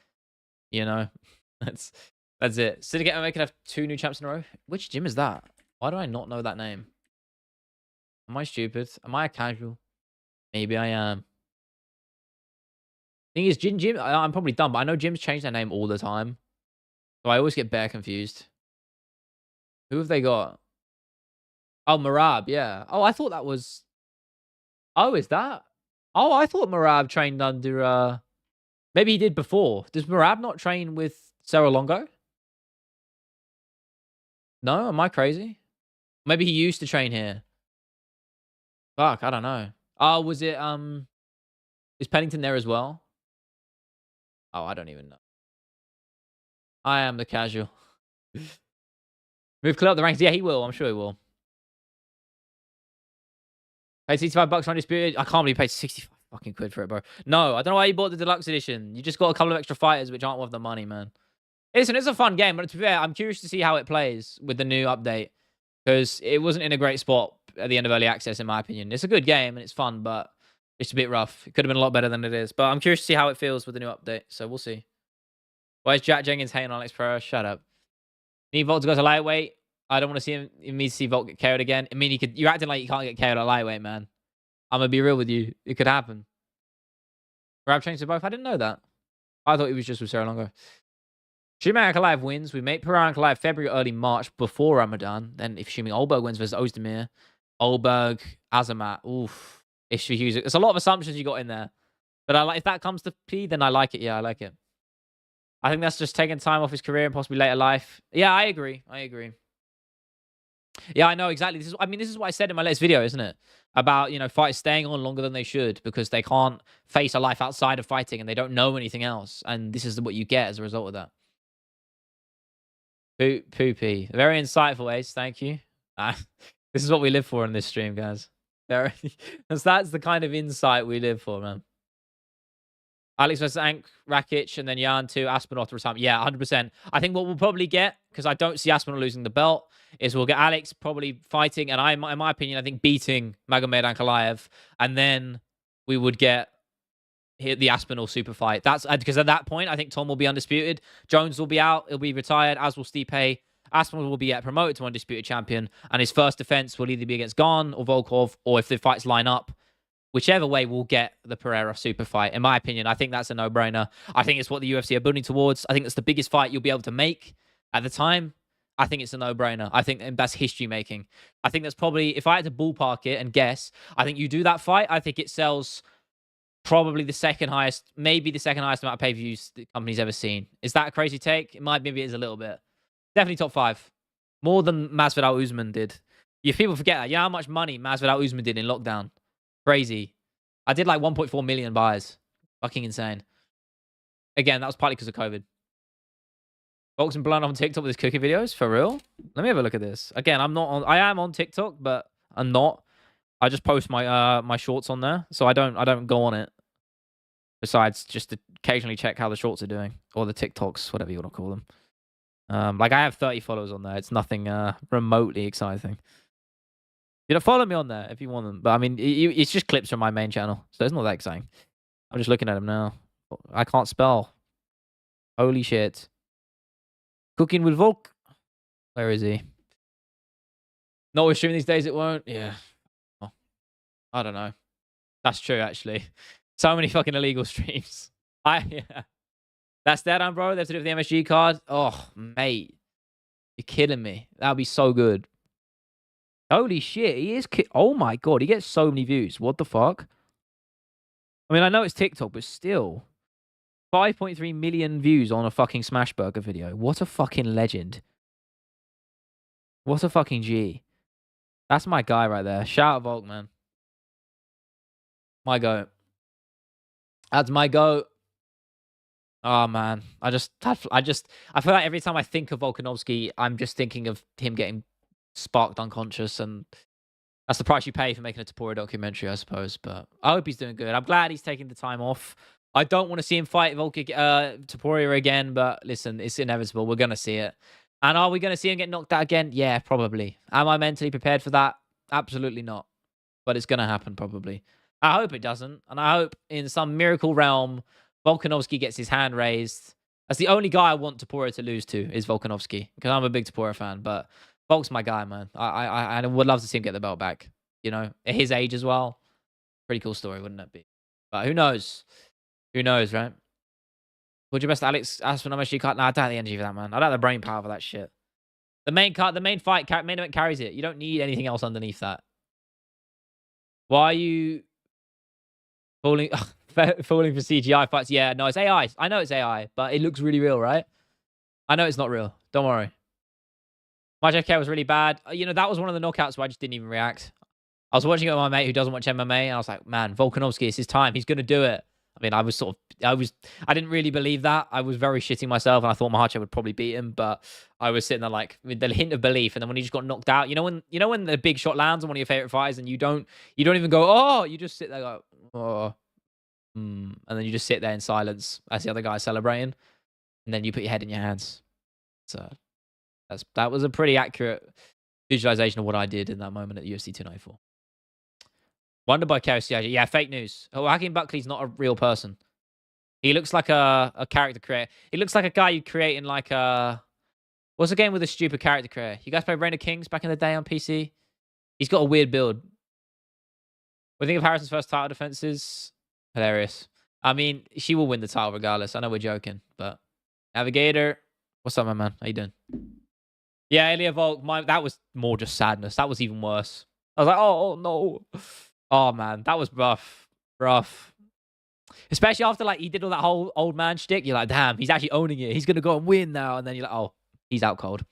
That's it. Syndicate MMA can have 2 new champs in a row. Which gym is that? Why do I not know that name? Am I stupid? Am I a casual? Maybe I am. Thing is, Jim. I'm probably dumb, but I know gyms change their name all the time, so I always get bare confused. Who have they got? Oh, Marab. Yeah. Oh, I thought that was. Oh, is that? Oh, I thought Marab trained under. Maybe he did before. Does Marab not train with Sarah Longo? No, am I crazy? Maybe he used to train here. Fuck, I don't know. Oh, was it is Pennington there as well? Oh, I don't even know. I am the casual. Move Khalil up the ranks. Yeah, he will. I'm sure he will. Paid $65 on Undisputed. I can't believe he paid 65 fucking quid for it, bro. No, I don't know why you bought the deluxe edition. You just got a couple of extra fighters which aren't worth the money, man. Listen, it's a fun game, but to be fair, I'm curious to see how it plays with the new update. Because it wasn't in a great spot at the end of early access, in my opinion. It's a good game and it's fun, but it's a bit rough. It could have been a lot better than it is. But I'm curious to see how it feels with the new update. So we'll see. Why is Jack Jenkins hating on Alex Pereira? Shut up. Need Volt to go to lightweight. I don't want to see him. You need to see Volt get KO'd again. I mean, you're acting like you can't get KO'd at lightweight, man. I'm going to be real with you. It could happen. Grab changed to both. I didn't know that. I thought he was just with Sarah Longo. Assuming Ankalaev wins, we make Pereira Ankalaev February, early March before Ramadan. Then, if assuming Olberg wins versus Ozdemir, Olberg, Azamat, oof, issue huge. There's a lot of assumptions you got in there, but if that comes to P, then I like it. Yeah, I like it. I think that's just taking time off his career and possibly later life. Yeah, I agree. Yeah, I know exactly. This is what I said in my latest video, isn't it? About fighters staying on longer than they should because they can't face a life outside of fighting and they don't know anything else. And this is what you get as a result of that. Poopy. Very insightful, Ace. Thank you. This is what we live for in this stream, guys. That's the kind of insight we live for, man. Alex versus Ank, Rakic, and then Jan to Aspinall to retirement. Yeah, 100%. I think what we'll probably get, because I don't see Aspinall losing the belt, is we'll get Alex probably fighting, and in my opinion, I think beating Magomed Ankalaev, and then we would get, the Aspinall super fight. That's because at that point, I think Tom will be undisputed. Jones will be out. He'll be retired, as will Stipe. Aspinall will be promoted to undisputed champion, and his first defense will either be against Gane or Volkov, or if the fights line up, whichever way will get the Pereira super fight. In my opinion, I think that's a no-brainer. I think it's what the UFC are building towards. I think it's the biggest fight you'll be able to make at the time. I think it's a no-brainer. I think that's history-making. I think that's probably, if I had to ballpark it and guess, I think you do that fight, I think it sells probably the second highest, maybe the second highest amount of pay-per-views the company's ever seen. Is that a crazy take? It might, maybe it is a little bit. Definitely top 5. More than Masvidal Usman did. If people forget that, you know how much money Masvidal Usman did in lockdown? Crazy. I did like 1.4 million buys. Fucking insane. Again, that was partly because of COVID. Folks and Blunt on TikTok with his cooking videos? For real? Let me have a look at this. Again, I am on TikTok, but I'm not. I just post my my shorts on there, so I don't go on it. Besides just to occasionally check how the shorts are doing. Or the TikToks, whatever you want to call them. Like I have 30 followers on there. It's nothing remotely exciting. You know, follow me on there if you want them. But I mean, it's just clips from my main channel, so it's not that exciting. I'm just looking at them now. I can't spell. Holy shit. Cooking with Volk. Where is he? Not with streaming these days, it won't. Yeah. Oh, I don't know. That's true, actually. So many fucking illegal streams. Yeah. That's dead on, bro. They have to do it with the MSG card. Oh, mate. You're kidding me. That would be so good. Holy shit. He is... Oh, my God. He gets so many views. What the fuck? I mean, I know it's TikTok, but still. 5.3 million views on a fucking Smashburger video. What a fucking legend. What a fucking G. That's my guy right there. Shout out Volk, man. My goat. That's my goat. Oh, man. I feel like every time I think of Volkanovski, I'm just thinking of him getting sparked unconscious, and that's the price you pay for making a Topuria documentary, I suppose. But I hope he's doing good. I'm glad he's taking the time off. I don't want to see him fight Topuria again, but listen, it's inevitable. We're going to see it. And are we going to see him get knocked out again? Yeah, probably. Am I mentally prepared for that? Absolutely not. But it's going to happen, probably. I hope it doesn't. And I hope in some miracle realm, Volkanovski gets his hand raised. That's the only guy I want Topuria to lose to, is Volkanovski. Because I'm a big Topuria fan. But Volk's my guy, man. I would love to see him get the belt back. You know, at his age as well. Pretty cool story, wouldn't it be? But who knows? Who knows, right? Would your best Alex Aspinall MSG card? No, I don't have the energy for that, man. I don't have the brain power for that shit. The main event carries it. You don't need anything else underneath that. Why are you falling for CGI fights? Yeah, no, it's AI. I know it's AI, but it looks really real, right? I know it's not real. Don't worry. My JK was really bad. You know, that was one of the knockouts where I just didn't even react. I was watching it with my mate who doesn't watch MMA, and I was like, man, Volkanovski, it's his time. He's going to do it. I mean, I didn't really believe that. I was very shitting myself, and I thought Makhachev would probably beat him, but I was sitting there like with the hint of belief. And then when he just got knocked out, you know when the big shot lands on one of your favorite fighters, and you don't even go, oh, you just sit there like, oh, and then you just sit there in silence as the other guy's celebrating, and then you put your head in your hands. So that was a pretty accurate visualization of what I did in that moment at the UFC 294. Wonder by KOC. Yeah, fake news. Oh, Hakeem Buckley's not a real person. He looks like a character creator. He looks like a guy you'd create in like a... What's the game with a stupid character creator? You guys play Reign of Kings back in the day on PC? He's got a weird build. What do you think of Harrison's first title defenses? Hilarious. I mean, she will win the title regardless. I know we're joking, but... Navigator. What's up, my man? How you doing? Yeah, Ilya Volk. That was more just sadness. That was even worse. I was like, oh no. Oh, man, that was rough. Rough. Especially after, like, he did all that whole old man shtick. You're like, damn, he's actually owning it. He's going to go and win now. And then you're like, oh, he's out cold.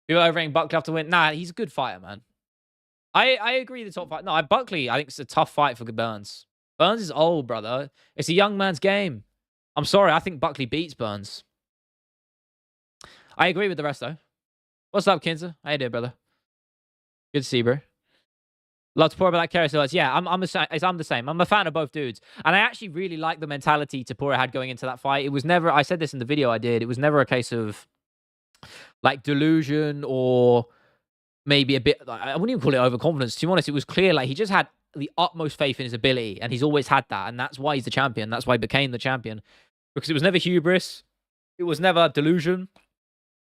People overrating Buckley have to win. Nah, he's a good fighter, man. I agree the top fight. No, Buckley, I think it's a tough fight for Burns. Burns is old, brother. It's a young man's game. I'm sorry. I think Buckley beats Burns. I agree with the rest, though. What's up, Kinza? How you doing, brother? Good to see you, bro. Love to pour about that carousel. Yeah, I'm the same. I'm a fan of both dudes. And I actually really like the mentality Topuria had going into that fight. It was never, I said this in the video I did, it was never a case of like delusion or maybe a bit, I wouldn't even call it overconfidence. To be honest, it was clear like he just had the utmost faith in his ability, and he's always had that, and that's why he's the champion. That's why he became the champion, because it was never hubris. It was never delusion.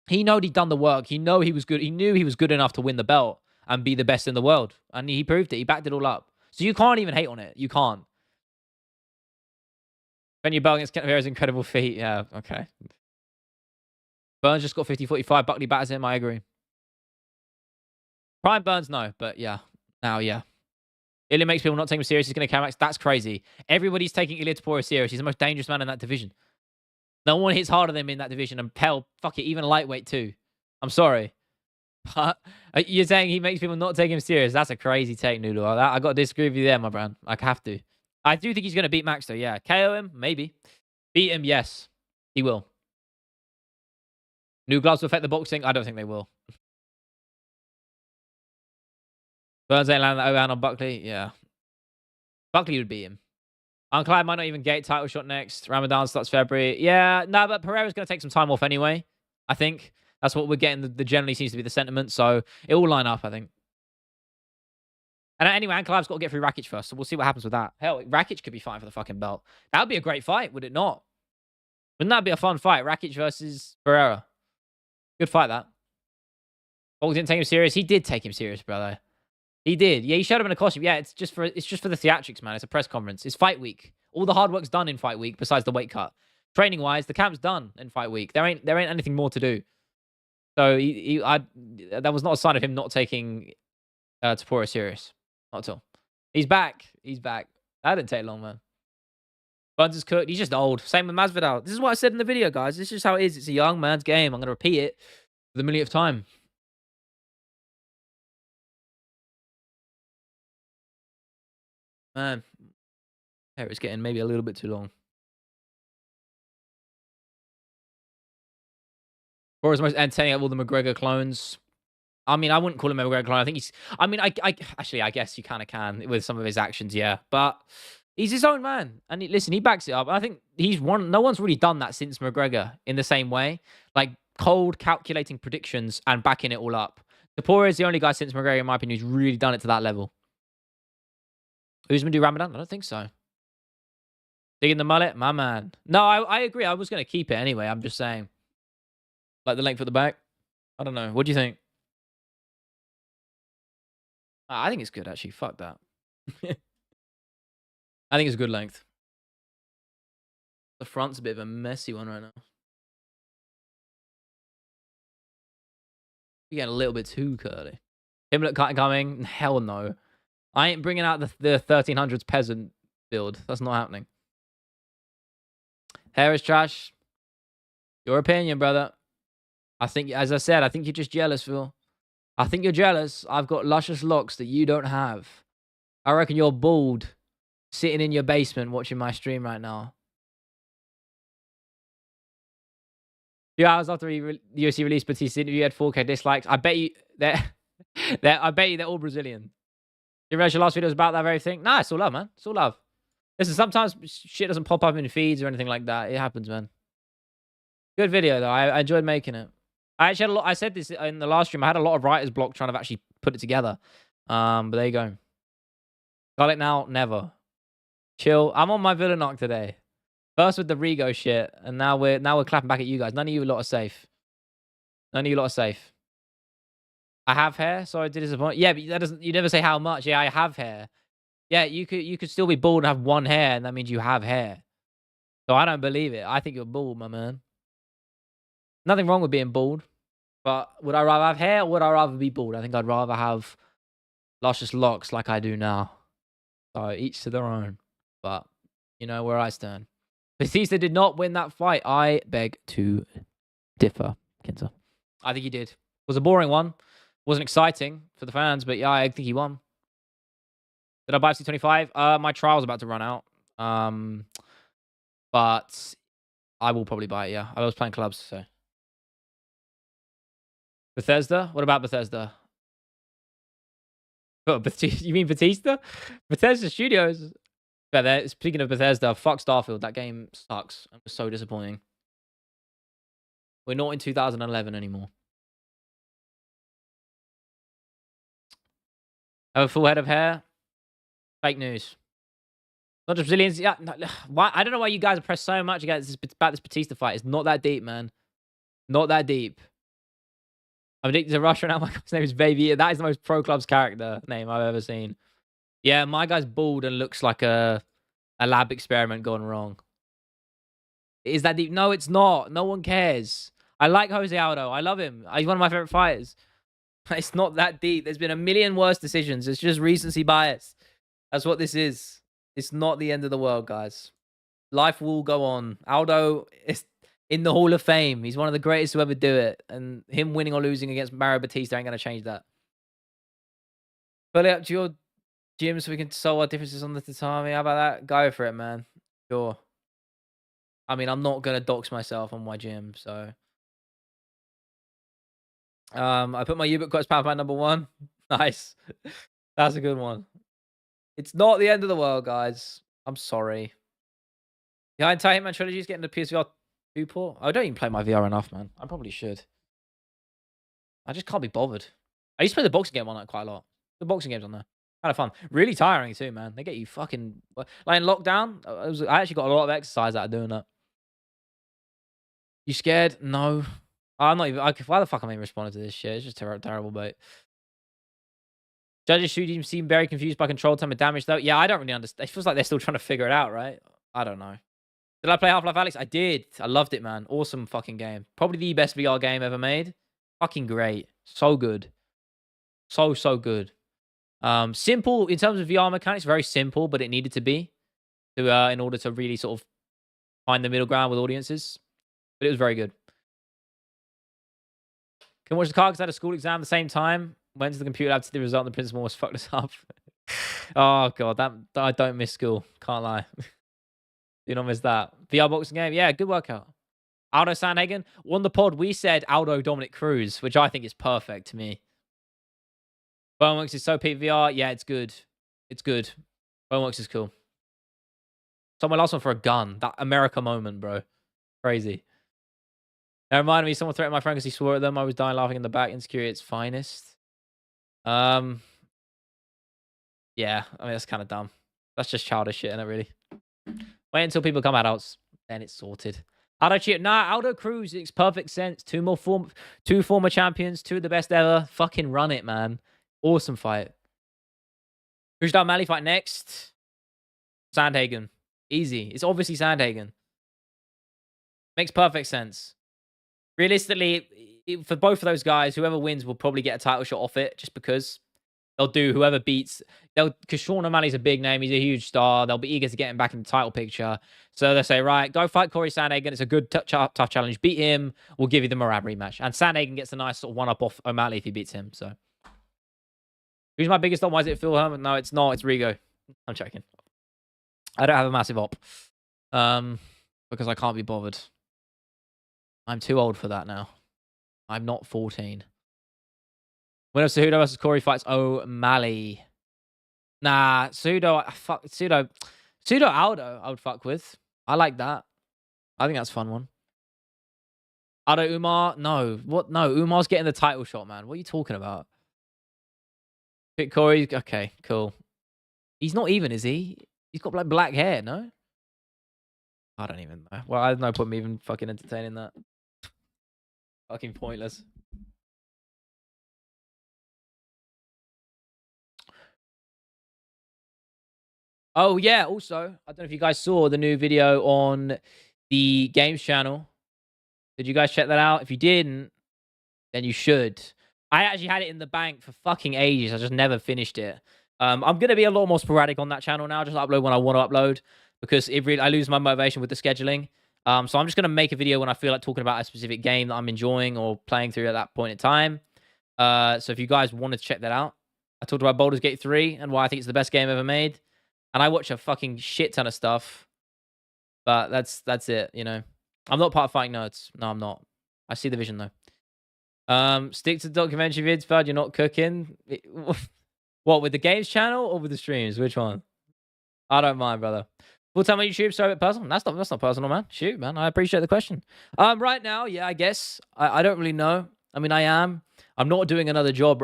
He knew he'd done the work. He knew he was good. He knew he was good enough to win the belt and be the best in the world, and he proved it. He backed it all up. So you can't even hate on it. You can't. When you belt against Pereira's incredible feat, yeah, okay. Burns just got 50-45. Buckley batters him. I agree. Prime Burns, no, but yeah. Now, yeah. Ilya makes people not take him serious. He's going to K-Max. That's crazy. Everybody's taking Ilya Topuria serious. He's the most dangerous man in that division. No one hits harder than him in that division. And hell, fuck it, even lightweight too. I'm sorry. But you're saying he makes people not take him serious. That's a crazy take, Noodle. I got to disagree with you there, my brand. I have to. I do think he's going to beat Max, though. Yeah. KO him? Maybe. Beat him? Yes. He will. New gloves will affect the boxing? I don't think they will. Burns ain't landing that overhand on Buckley? Yeah. Buckley would beat him. Clyde might not even get title shot next. Ramadan starts February. Yeah, no, but Pereira's going to take some time off anyway. I think that's what we're getting. The generally seems to be the sentiment. So it will line up, I think. And anyway, Ankalaev's got to get through Rakic first. So we'll see what happens with that. Hell, Rakic could be fighting for the fucking belt. That would be a great fight, would it not? Wouldn't that be a fun fight? Rakic versus Pereira. Good fight, that. Bolt didn't take him serious. He did take him serious, brother. He did. Yeah, he showed up in a costume. Yeah, it's just for the theatrics, man. It's a press conference. It's fight week. All the hard work's done in fight week besides the weight cut. Training wise, the camp's done in fight week. There ain't anything more to do. So that was not a sign of him not taking Topuria serious. Not at all. He's back. He's back. That didn't take long, man. Buns is cooked. He's just old. Same with Masvidal. This is what I said in the video, guys. This is just how it is. It's a young man's game. I'm going to repeat it for the millionth time. Man, hair is getting maybe a little bit too long. Or is most entertaining of all the McGregor clones. I mean, I wouldn't call him a McGregor clone. I think he's. I mean, I actually, I guess you kind of can with some of his actions, yeah. But he's his own man, and listen, he backs it up. I think he's one. No one's really done that since McGregor in the same way, like cold calculating predictions and backing it all up. Topuria is the only guy since McGregor, in my opinion, who's really done it to that level. Who's gonna do Ramadan? I don't think so. Digging the mullet, my man. No, I agree. I was gonna keep it anyway. I'm just saying, like the length at the back. I don't know. What do you think? I think it's good, actually. Fuck that. I think it's a good length. The front's a bit of a messy one right now. You're getting a little bit too curly. Him look coming? Hell no. I ain't bringing out the 1300s peasant build. That's not happening. Hair is trash. Your opinion, brother. I think, as I said, I think you're just jealous, Phil. I think you're jealous. I've got luscious locks that you don't have. I reckon you're bald, sitting in your basement watching my stream right now. 2 hours after the UFC released Batista's interview, had 4K dislikes. I bet you they're all Brazilian. Did you realize your last video was about that very thing? Nah, it's all love, man. It's all love. Listen, sometimes shit doesn't pop up in feeds or anything like that. It happens, man. Good video though. I enjoyed making it. I actually had a lot. I said this in the last stream. I had a lot of writer's block trying to actually put it together. But there you go. Got it now? Never. Chill. I'm on my villain knock today. First with the Rigo shit, and now we're clapping back at you guys. None of you lot are safe. None of you lot are safe. I have hair. Sorry to disappoint. Yeah, but that doesn't. You never say how much. Yeah, I have hair. Yeah, you could still be bald and have one hair, and that means you have hair. So I don't believe it. I think you're bald, my man. Nothing wrong with being bald. But would I rather have hair or would I rather be bald? I think I'd rather have luscious locks like I do now. So each to their own. But you know where I stand. Batista did not win that fight. I beg to differ, Kinta. I think he did. It was a boring one. Wasn't exciting for the fans, but yeah, I think he won. Did I buy FC25? My trial's about to run out. But I will probably buy it, yeah. I was playing clubs, so. Bethesda? What about Bethesda? Oh, you mean Batista? Bethesda Studios. Yeah, speaking of Bethesda, fuck Starfield. That game sucks. It was so disappointing. We're not in 2011 anymore. Have a full head of hair? Fake news. Not just Brazilians. Yeah, no, why? I don't know why you guys are pressed so much about this Batista fight. It's not that deep, man. Not that deep. I'm addicted to Russia now. My guy's name is Baby. That is the most pro clubs character name I've ever seen. Yeah, my guy's bald and looks like a lab experiment gone wrong. Is that deep? No, it's not. No one cares. I like Jose Aldo. I love him. He's one of my favorite fighters. It's not that deep. There's been a million worse decisions. It's just recency bias. That's what this is. It's not the end of the world, guys. Life will go on. Aldo is in the Hall of Fame. He's one of the greatest to ever do it. And him winning or losing against Mario Batista ain't going to change that. Pull it up to your gym so we can solve our differences on the tatami. How about that? Go for it, man. Sure. I mean, I'm not going to dox myself on my gym, so. I put my U-book quotes PowerPoint number 1. Nice. That's a good one. It's not the end of the world, guys. I'm sorry. The entire Hitman trilogy is getting the PSVR 2 port. I don't even play my VR enough, man. I probably should. I just can't be bothered. I used to play the boxing game on that quite a lot. The boxing game's on there. Kind of fun. Really tiring too, man. They get you fucking... Like in lockdown, I actually got a lot of exercise out of doing that. You scared? No. I'm not even... why the fuck am I even responding to this shit? It's just terrible, mate. Judges shooting seem very confused by control time and damage, though. Yeah, I don't really understand. It feels like they're still trying to figure it out, right? I don't know. Did I play Half-Life Alyx? I did. I loved it, man. Awesome fucking game. Probably the best VR game ever made. Fucking great. So good. So good. Simple in terms of VR mechanics, very simple, but it needed to be in order to really sort of find the middle ground with audiences. But it was very good. Can watch the car because I had a school exam at the same time. Went to the computer lab to see the result and the principal almost fucked us up. Oh god, that I don't miss school. Can't lie. Do not miss that. VR boxing game, yeah, good workout. Aldo Sandhagen won the pod. We said Aldo Dominic Cruz, which I think is perfect to me. Boneworks is so peak VR. Yeah, it's good. It's good. Boneworks is cool. Someone last one for a gun. That America moment, bro. Crazy. That reminded me, someone threatened my friend because he swore at them. I was dying laughing in the back. Insecurity at its finest. Yeah, I mean, that's kind of dumb. That's just childish shit, isn't it, really? Wait until people become adults. Then it's sorted. Aldo cheat. Nah, Aldo Cruz makes perfect sense. Two former champions. 2 of the best ever. Fucking run it, man. Awesome fight. Rushdie O'Malley fight next. Sandhagen. Easy. It's obviously Sandhagen. Makes perfect sense. Realistically, for both of those guys, whoever wins will probably get a title shot off it, just because they'll do whoever beats. Because Sean O'Malley's a big name, he's a huge star. They'll be eager to get him back in the title picture. So they'll say, right, go fight Corey Sandhagen. It's a good tough challenge. Beat him. We'll give you the Morab rematch. And Sandhagen gets a nice sort of one-up off O'Malley if he beats him. So who's my biggest op? Why is it Phil Herman? No, it's not. It's Rigo. I'm checking. I don't have a massive op. Because I can't be bothered. I'm too old for that now. I'm not 14. Winner of Cejudo versus Corey fights O'Malley. Nah, Cejudo Aldo I would fuck with. I like that. I think that's a fun one. Aldo Umar? No. What? No, Umar's getting the title shot, man. What are you talking about? Pick Corey. Okay, cool. He's not even, is he? He's got like black hair, no? I don't even know. Well, I have no point me even fucking entertaining that. Fucking pointless. Oh, yeah. Also, I don't know if you guys saw the new video on the Games channel. Did you guys check that out? If you didn't, then you should. I actually had it in the bank for fucking ages. I just never finished it. I'm going to be a lot more sporadic on that channel now. Just upload when I want to upload. Because I lose my motivation with the scheduling. So I'm just going to make a video when I feel like talking about a specific game that I'm enjoying or playing through at that point in time. So if you guys wanted to check that out, I talked about Baldur's Gate 3 and why I think it's the best game ever made. And I watch a fucking shit ton of stuff. But that's it, you know. I'm not part of Fighting Nerds. No, I'm not. I see the vision, though. Stick to the documentary vids, bud. You're not cooking. What, with the games channel or with the streams? Which one? I don't mind, brother. Full time on YouTube, so a bit personal. That's not personal, man. Shoot, man. I appreciate the question. Right now, yeah, I guess. I don't really know. I mean, I'm not doing another job,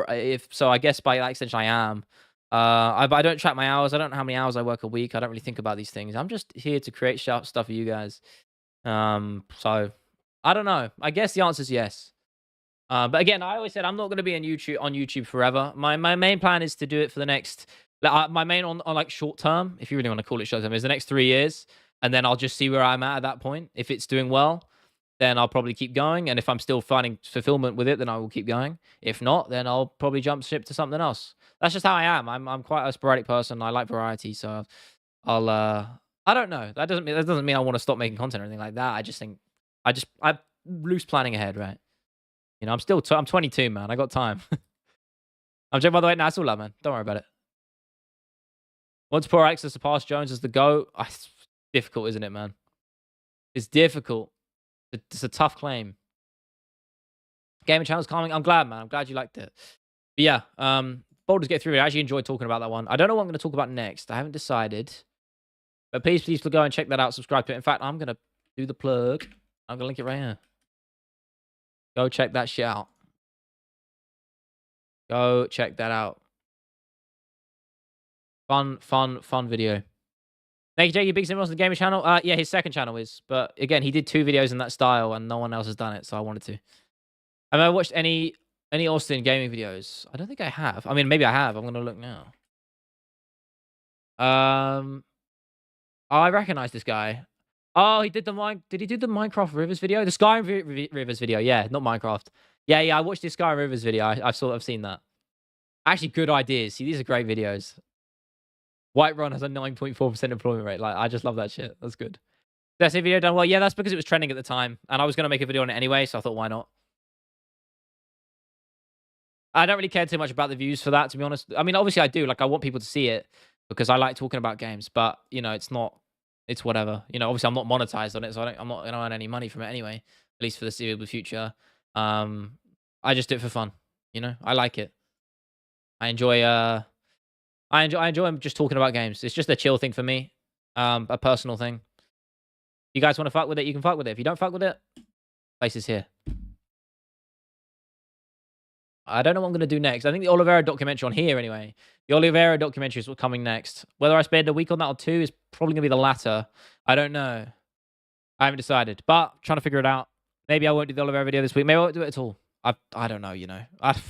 so I guess by that extension I am. I don't track my hours. I don't know how many hours I work a week. I don't really think about these things. I'm just here to create stuff for you guys. So I don't know. I guess the answer is yes. But again, I always said I'm not going to be on YouTube forever. My main plan is to do it for the next my main on like short term, if you really want to call it short term, is the next 3 years, and then I'll just see where I'm at that point. If it's doing well, then I'll probably keep going, and if I'm still finding fulfillment with it, then I will keep going. If not, then I'll probably jump ship to something else. That's just how I am. I'm quite a sporadic person. I like variety, so I'll I don't know. That doesn't mean I want to stop making content or anything like that. I just think I loose planning ahead, right? You know, I'm 22, man. I got time. I'm joking, by the way. Nah, it's all love, man. Don't worry about it. Once Poor X to surpass Jones as the GOAT, it's difficult, isn't it, man? It's difficult. It's a tough claim. Gaming channel's calming. I'm glad, man. I'm glad you liked it. But yeah, Boulders Get Through it. I actually enjoyed talking about that one. I don't know what I'm going to talk about next. I haven't decided. But please go and check that out. Subscribe to it. In fact, I'm going to do the plug. I'm going to link it right here. Go check that shit out. Go check that out. Fun video. Thank you, Jake. Big Sim on the gaming channel. Yeah, his second channel is. But again, he did 2 videos in that style, and no one else has done it, so I wanted to. Have I watched any Austin gaming videos? I don't think I have. I mean, maybe I have. I'm gonna look now. I recognize this guy. Oh, he did Did he do the Minecraft Rivers video? The Skyrim Rivers video. Yeah, not Minecraft. Yeah. I watched the Skyrim Rivers video. I've seen that. Actually, good ideas. See, these are great videos. Whiterun has a 9.4% employment rate. Like, I just love that shit. That's good. That's a video done well. Yeah, that's because it was trending at the time, and I was gonna make a video on it anyway, so I thought, why not? I don't really care too much about the views for that, to be honest. I mean, obviously I do. Like, I want people to see it because I like talking about games, but you know, it's whatever. You know, obviously I'm not monetized on it, so I'm not gonna earn any money from it anyway, at least for the foreseeable future. I just do it for fun. You know, I like it. I enjoy just talking about games. It's just a chill thing for me. A personal thing. You guys want to fuck with it, you can fuck with it. If you don't fuck with it, place is here. I don't know what I'm going to do next. I think the Oliveira documentary on here anyway. The Oliveira documentary is what's coming next. Whether I spend a week on that or 2 is probably going to be the latter. I don't know. I haven't decided, but trying to figure it out. Maybe I won't do the Oliveira video this week. Maybe I won't do it at all. I don't know, you know. I don't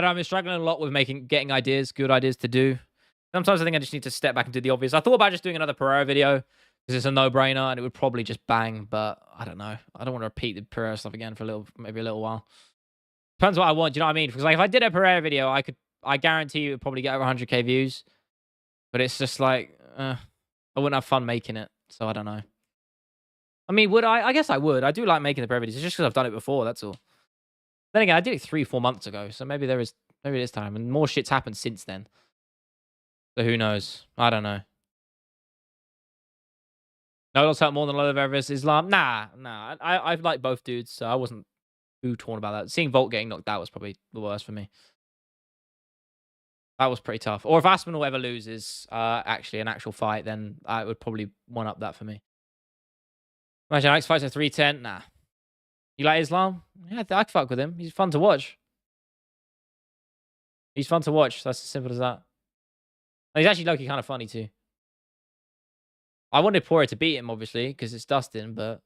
know. I've been struggling a lot with getting ideas, good ideas to do. Sometimes I think I just need to step back and do the obvious. I thought about just doing another Pereira video because it's a no-brainer and it would probably just bang, but I don't know. I don't want to repeat the Pereira stuff again for maybe a little while. Depends what I want, do you know what I mean? Because like if I did a Pereira video, I guarantee you it would probably get over 100k views. But it's just like, I wouldn't have fun making it. So I don't know. I mean, would I? I guess I would. I do like making the Pereira videos. It's just because I've done it before, that's all. Then again, I did it 3-4 months ago. So maybe it is time. And more shit's happened since then. So who knows? I don't know. No, it'll hurt more than Oliveira versus Islam. Nah. I like both dudes, so I wasn't too torn about that. Seeing Volt getting knocked out was probably the worst for me. That was pretty tough. Or if Aspinall ever loses, actually an actual fight, then I would probably one up that for me. Imagine Alex fights at 310. Nah. You like Islam? Yeah, I could fuck with him. He's fun to watch. He's fun to watch. That's as simple as that. And he's actually low-key kind of funny too. I wanted Poirier to beat him, obviously, because it's Dustin, but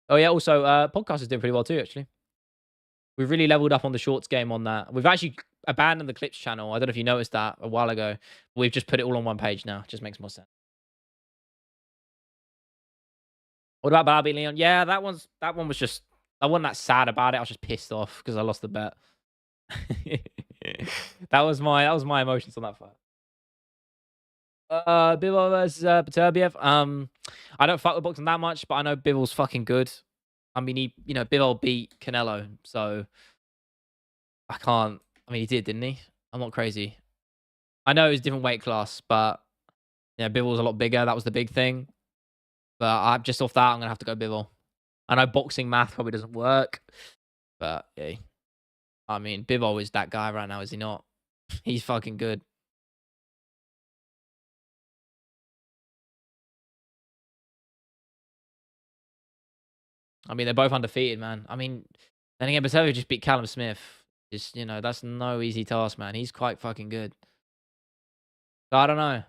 oh yeah, also podcast is doing pretty well too, actually. We've really leveled up on the shorts game on that. We've actually abandoned the clips channel. I don't know if you noticed that a while ago. We've just put it all on one page now. It just makes more sense. What about Barbie Leon? Yeah, that one was just, I wasn't that sad about it. I was just pissed off because I lost the bet. that was my emotions on that fight. Bivol versus Beterbiev. I don't fuck with boxing that much, but I know Bivol's fucking good. I mean, Bivol beat Canelo, so I can't. I mean, he did, didn't he? I'm not crazy. I know it was a different weight class, but yeah, Bivol's a lot bigger. That was the big thing. But I'm just off that. I'm gonna have to go Bivol. I know boxing math probably doesn't work, but yeah. I mean, Bivol is that guy right now, is he not? He's fucking good. I mean, they're both undefeated, man. I mean, then again, Pereira just beat Callum Smith. Just, that's no easy task, man. He's quite fucking good. So I don't know.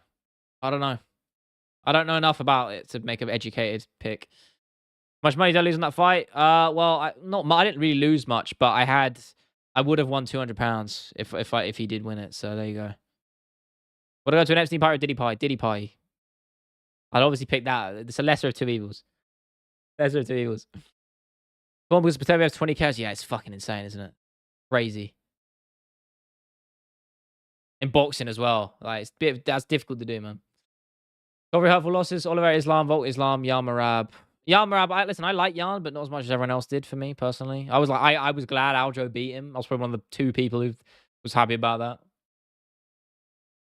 I don't know. I don't know enough about it to make an educated pick. Much money did I lose in that fight? Well, I didn't really lose much, but I would have won £200 if he did win it. So there you go. Would I go to an Epstein pie or Diddy pie? Diddy pie. I'd obviously pick that. It's a lesser of two evils. Lesser of two evils. Come on, because Potato has 20 cows. Yeah, it's fucking insane, isn't it? Crazy. In boxing as well. Like that's difficult to do, man. Very helpful losses. Oliver Islam, Volt Islam, Yamarab. Yamarab, listen, I like Yan, but not as much as everyone else did for me personally. I was glad Aljo beat him. I was probably one of the 2 people who was happy about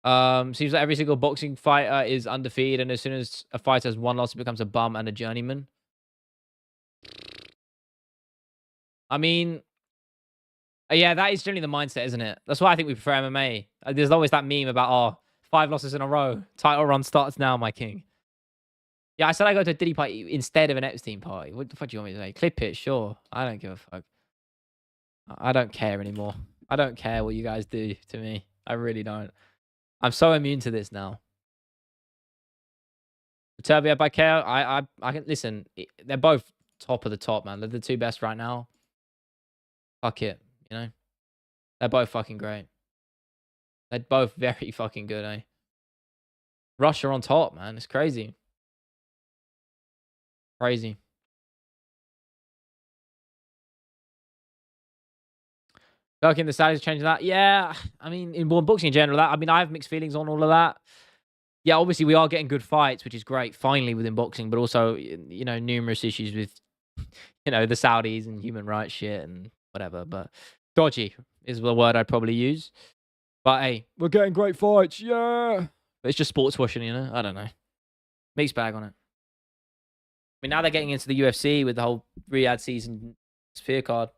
that. Seems like every single boxing fighter is undefeated, and as soon as a fighter has 1 loss, it becomes a bum and a journeyman. I mean, yeah, that is generally the mindset, isn't it? That's why I think we prefer MMA. There's always that meme about, 5 losses in a row. Title run starts now, my king. Yeah, I said I go to a Diddy party instead of an Epstein party. What the fuck do you want me to say? Clip it, sure. I don't give a fuck. I don't care anymore. I don't care what you guys do to me. I really don't. I'm so immune to this now. Turbia by KO, I can listen. They're both top of the top, man. They're the 2 best right now. Fuck it, They're both fucking great. They're both very fucking good, eh? Russia on top, man. It's crazy. Crazy. Fucking the status changing that. Yeah, I mean, in boxing in general, I have mixed feelings on all of that. Yeah, obviously we are getting good fights, which is great, finally within boxing, but also, numerous issues with, the Saudis and human rights shit and whatever. But dodgy is the word I'd probably use. But hey, we're getting great fights, yeah. But it's just sports washing, I don't know. Mixed bag on it. I mean, now they're getting into the UFC with the whole Riyadh season sphere card.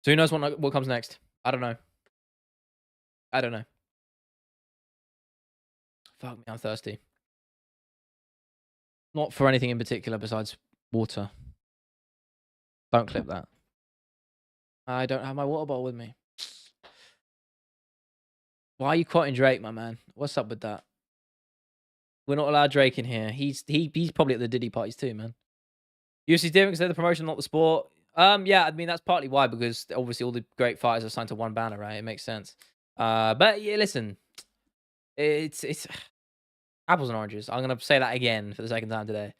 So who knows what comes next? I don't know. Fuck me, I'm thirsty. Not for anything in particular besides water. Don't clip that. I don't have my water bottle with me. Why are you quoting Drake, my man? What's up with that? We're not allowed Drake in here. He's probably at the Diddy parties too, man. UFC's different because they're the promotion, not the sport. Yeah, I mean that's partly why, because obviously all the great fighters are signed to one banner, right? It makes sense. But yeah, listen, it's apples and oranges. I'm gonna say that again for the 2nd time today.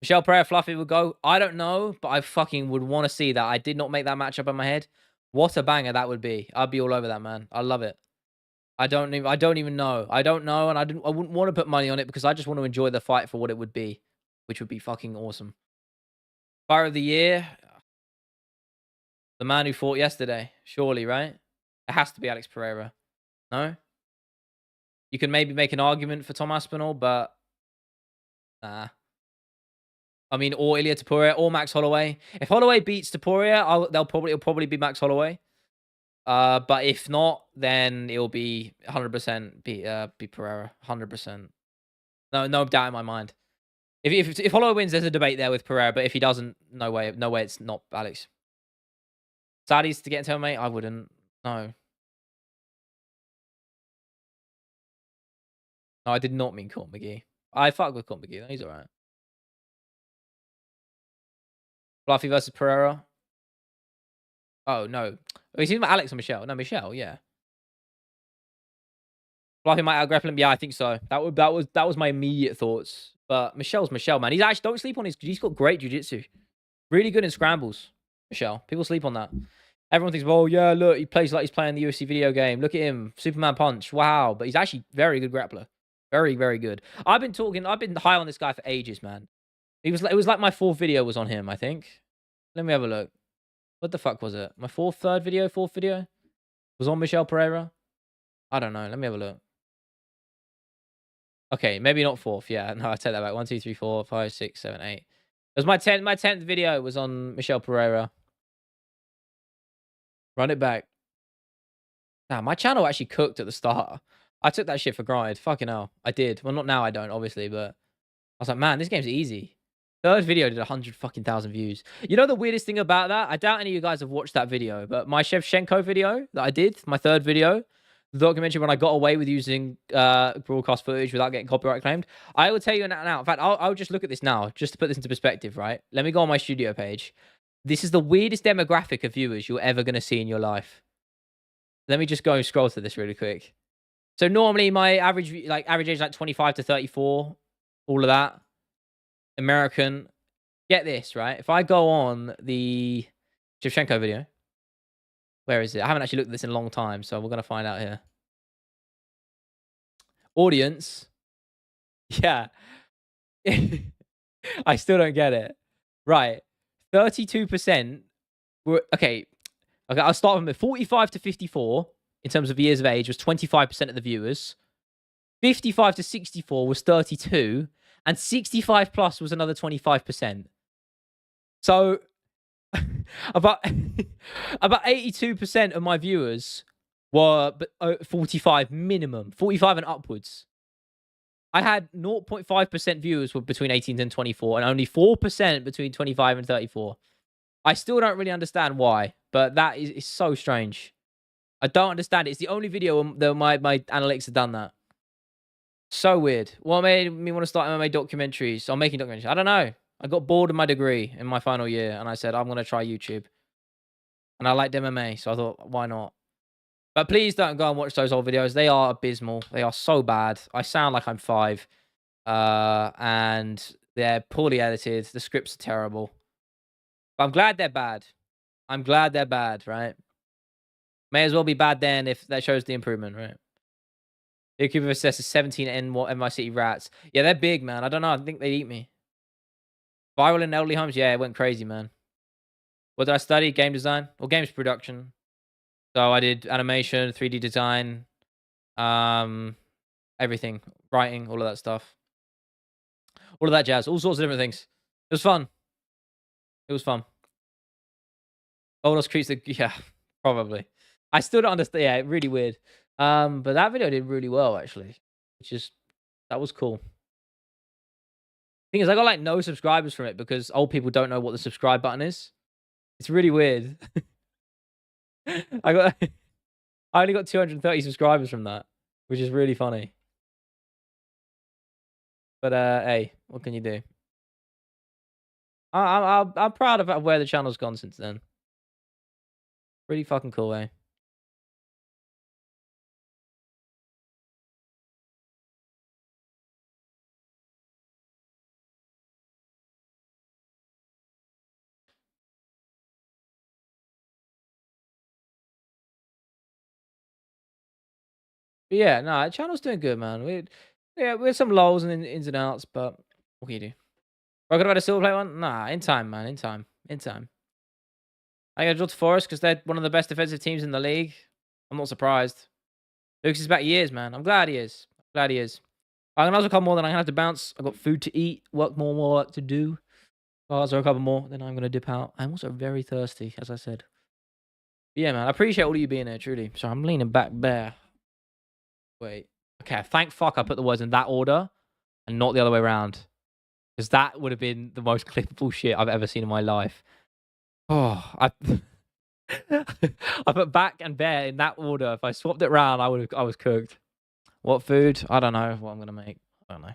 Michelle Pereira Fluffy would go. I don't know, but I fucking would want to see that. I did not make that matchup in my head. What a banger that would be. I'd be all over that, man. I love it. I don't even know. I don't know, and I wouldn't want to put money on it because I just want to enjoy the fight for what it would be, which would be fucking awesome. Fighter of the year, the man who fought yesterday, surely, right? It has to be Alex Pereira. No? You can maybe make an argument for Tom Aspinall, but nah. I mean, or Ilya Taporia or Max Holloway. If Holloway beats Taporia, it'll probably be Max Holloway. But if not, then it'll be 100% be Pereira. 100%. No doubt in my mind. If Holloway wins, there's a debate there with Pereira. But if he doesn't, no way, it's not Alex. Saudis to get into MMA, I wouldn't. No. No, I did not mean Court McGee. I fuck with Court McGee. He's alright. Fluffy versus Pereira. Oh no. He's talking about Alex or Michelle. No, Michelle. Yeah. Fluffy might out grapple him. Yeah, I think so. That was my immediate thoughts. But Michelle's Michelle, man. He's actually, don't sleep on he's got great jiu-jitsu. Really good in scrambles. Michelle. People sleep on that. Everyone thinks, well, yeah, look, he plays like he's playing the UFC video game. Look at him. Superman punch. Wow. But he's actually very good grappler. Very, very good. I've been high on this guy for ages, man. It was like my 4th video was on him, I think. Let me have a look. What the fuck was it? My 4th video was on Michelle Pereira. I don't know. Let me have a look. Okay, maybe not 4th. Yeah, no, I take that back. 1, 2, 3, 4, 5, 6, 7, 8. It was my 10th. My 10th video was on Michelle Pereira. Run it back. Nah, my channel actually cooked at the start. I took that shit for granted. Fucking hell. I did. Well, not now, I don't, obviously, but I was like, man, this game's easy. Third video did 100,000 views. You know the weirdest thing about that? I doubt any of you guys have watched that video, but my Shevchenko video that I did, my third video, the documentary when I got away with using broadcast footage without getting copyright claimed. I will tell you now. In fact, I'll just look at this now, just to put this into perspective, right? Let me go on my studio page. This is the weirdest demographic of viewers you're ever going to see in your life. Let me just go and scroll through this really quick. So normally my average age is like 25 to 34, all of that. American. Get this, right? If I go on the Shevchenko video, where is it? I haven't actually looked at this in a long time, so we're going to find out here. Audience. Yeah. I still don't get it. Right. 32% were... Okay, I'll start from 45 to 54, in terms of years of age, was 25% of the viewers. 55 to 64 was 32, and 65 plus was another 25%. So about 82% of my viewers were 45 minimum, 45 and upwards. I had 0.5% viewers were between 18 and 24, and only 4% between 25 and 34. I still don't really understand why, but that is so strange. I don't understand it. It's the only video that my analytics have done that. So weird. What made me want to start MMA documentaries? I'm making documentaries. I don't know. I got bored of my degree in my final year, and I said, I'm going to try YouTube. And I liked MMA, so I thought, why not? But please don't go and watch those old videos. They are abysmal. They are so bad. I sound like I'm 5. And they're poorly edited. The scripts are terrible. But I'm glad they're bad. I'm glad they're bad, right? May as well be bad then if that shows the improvement, right? The Cuba assesses 17 NY City rats. Yeah, they're big, man. I don't know. I think they'd eat me. Viral in elderly homes? Yeah, it went crazy, man. What did I study? Game design? Or games production. So I did animation, 3D design, everything. Writing, all of that stuff. All of that jazz. All sorts of different things. It was fun. It was fun. Oldest creature, yeah, probably. I still don't understand. Yeah, really weird. But that video did really well, actually. That was cool. Thing is, I got like no subscribers from it because old people don't know what the subscribe button is. It's really weird. I only got 230 subscribers from that, which is really funny. But hey, what can you do? I'm proud of where the channel's gone since then. Pretty fucking cool, eh? But yeah, no, the channel's doing good, man. We had some lows and ins and outs, but what can you do? We're gonna about a silver play one? Nah, in time, man. In time. In time. I got to draw to Forest because they're one of the best defensive teams in the league. I'm not surprised. Lucas is back years, man. I'm glad he is. Glad he is. I'm gonna also come more than I'm gonna have to bounce. I've got food to eat, more work to do. I'll answer a couple more, then I'm gonna dip out. I'm also very thirsty, as I said. But yeah, man, I appreciate all of you being here, truly. So I'm leaning back there. Wait. Okay, thank fuck I put the words in that order and not the other way around. Because that would have been the most clippable shit I've ever seen in my life. Oh, I put back and bear in that order. If I swapped it around, I was cooked. What food? I don't know what I'm gonna make. I don't know.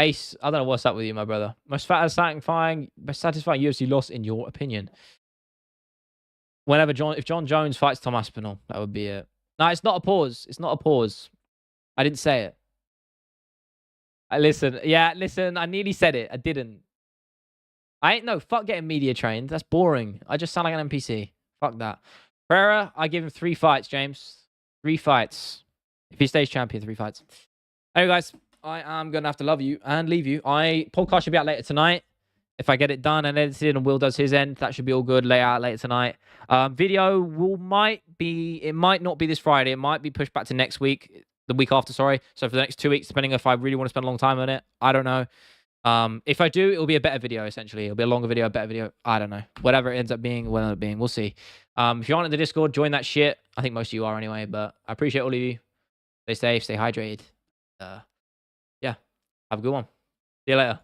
Ace, I don't know what's up with you, my brother. Most satisfying UFC loss in your opinion. If John Jones fights Tom Aspinall, that would be it. No, it's not a pause. It's not a pause. I didn't say it. Listen, I nearly said it. I didn't. Fuck getting media trained. That's boring. I just sound like an NPC. Fuck that. Pereira, I give him 3 fights, James. 3 fights. If he stays champion, 3 fights. Anyway, guys, I am going to have to love you and leave you. Podcast should be out later tonight. If I get it done and edited and Will does his end, that should be all good. Lay out later tonight. Video might not be this Friday. It might be pushed back to next week. The week after, sorry. So for the next 2 weeks, depending if I really want to spend a long time on it. I don't know. If I do, it'll be a better video, essentially. It'll be a longer video, a better video. I don't know. Whatever it ends up being, we'll see. If you aren't in the Discord, join that shit. I think most of you are anyway, but I appreciate all of you. Stay safe, stay hydrated. Yeah. Have a good one. See you later.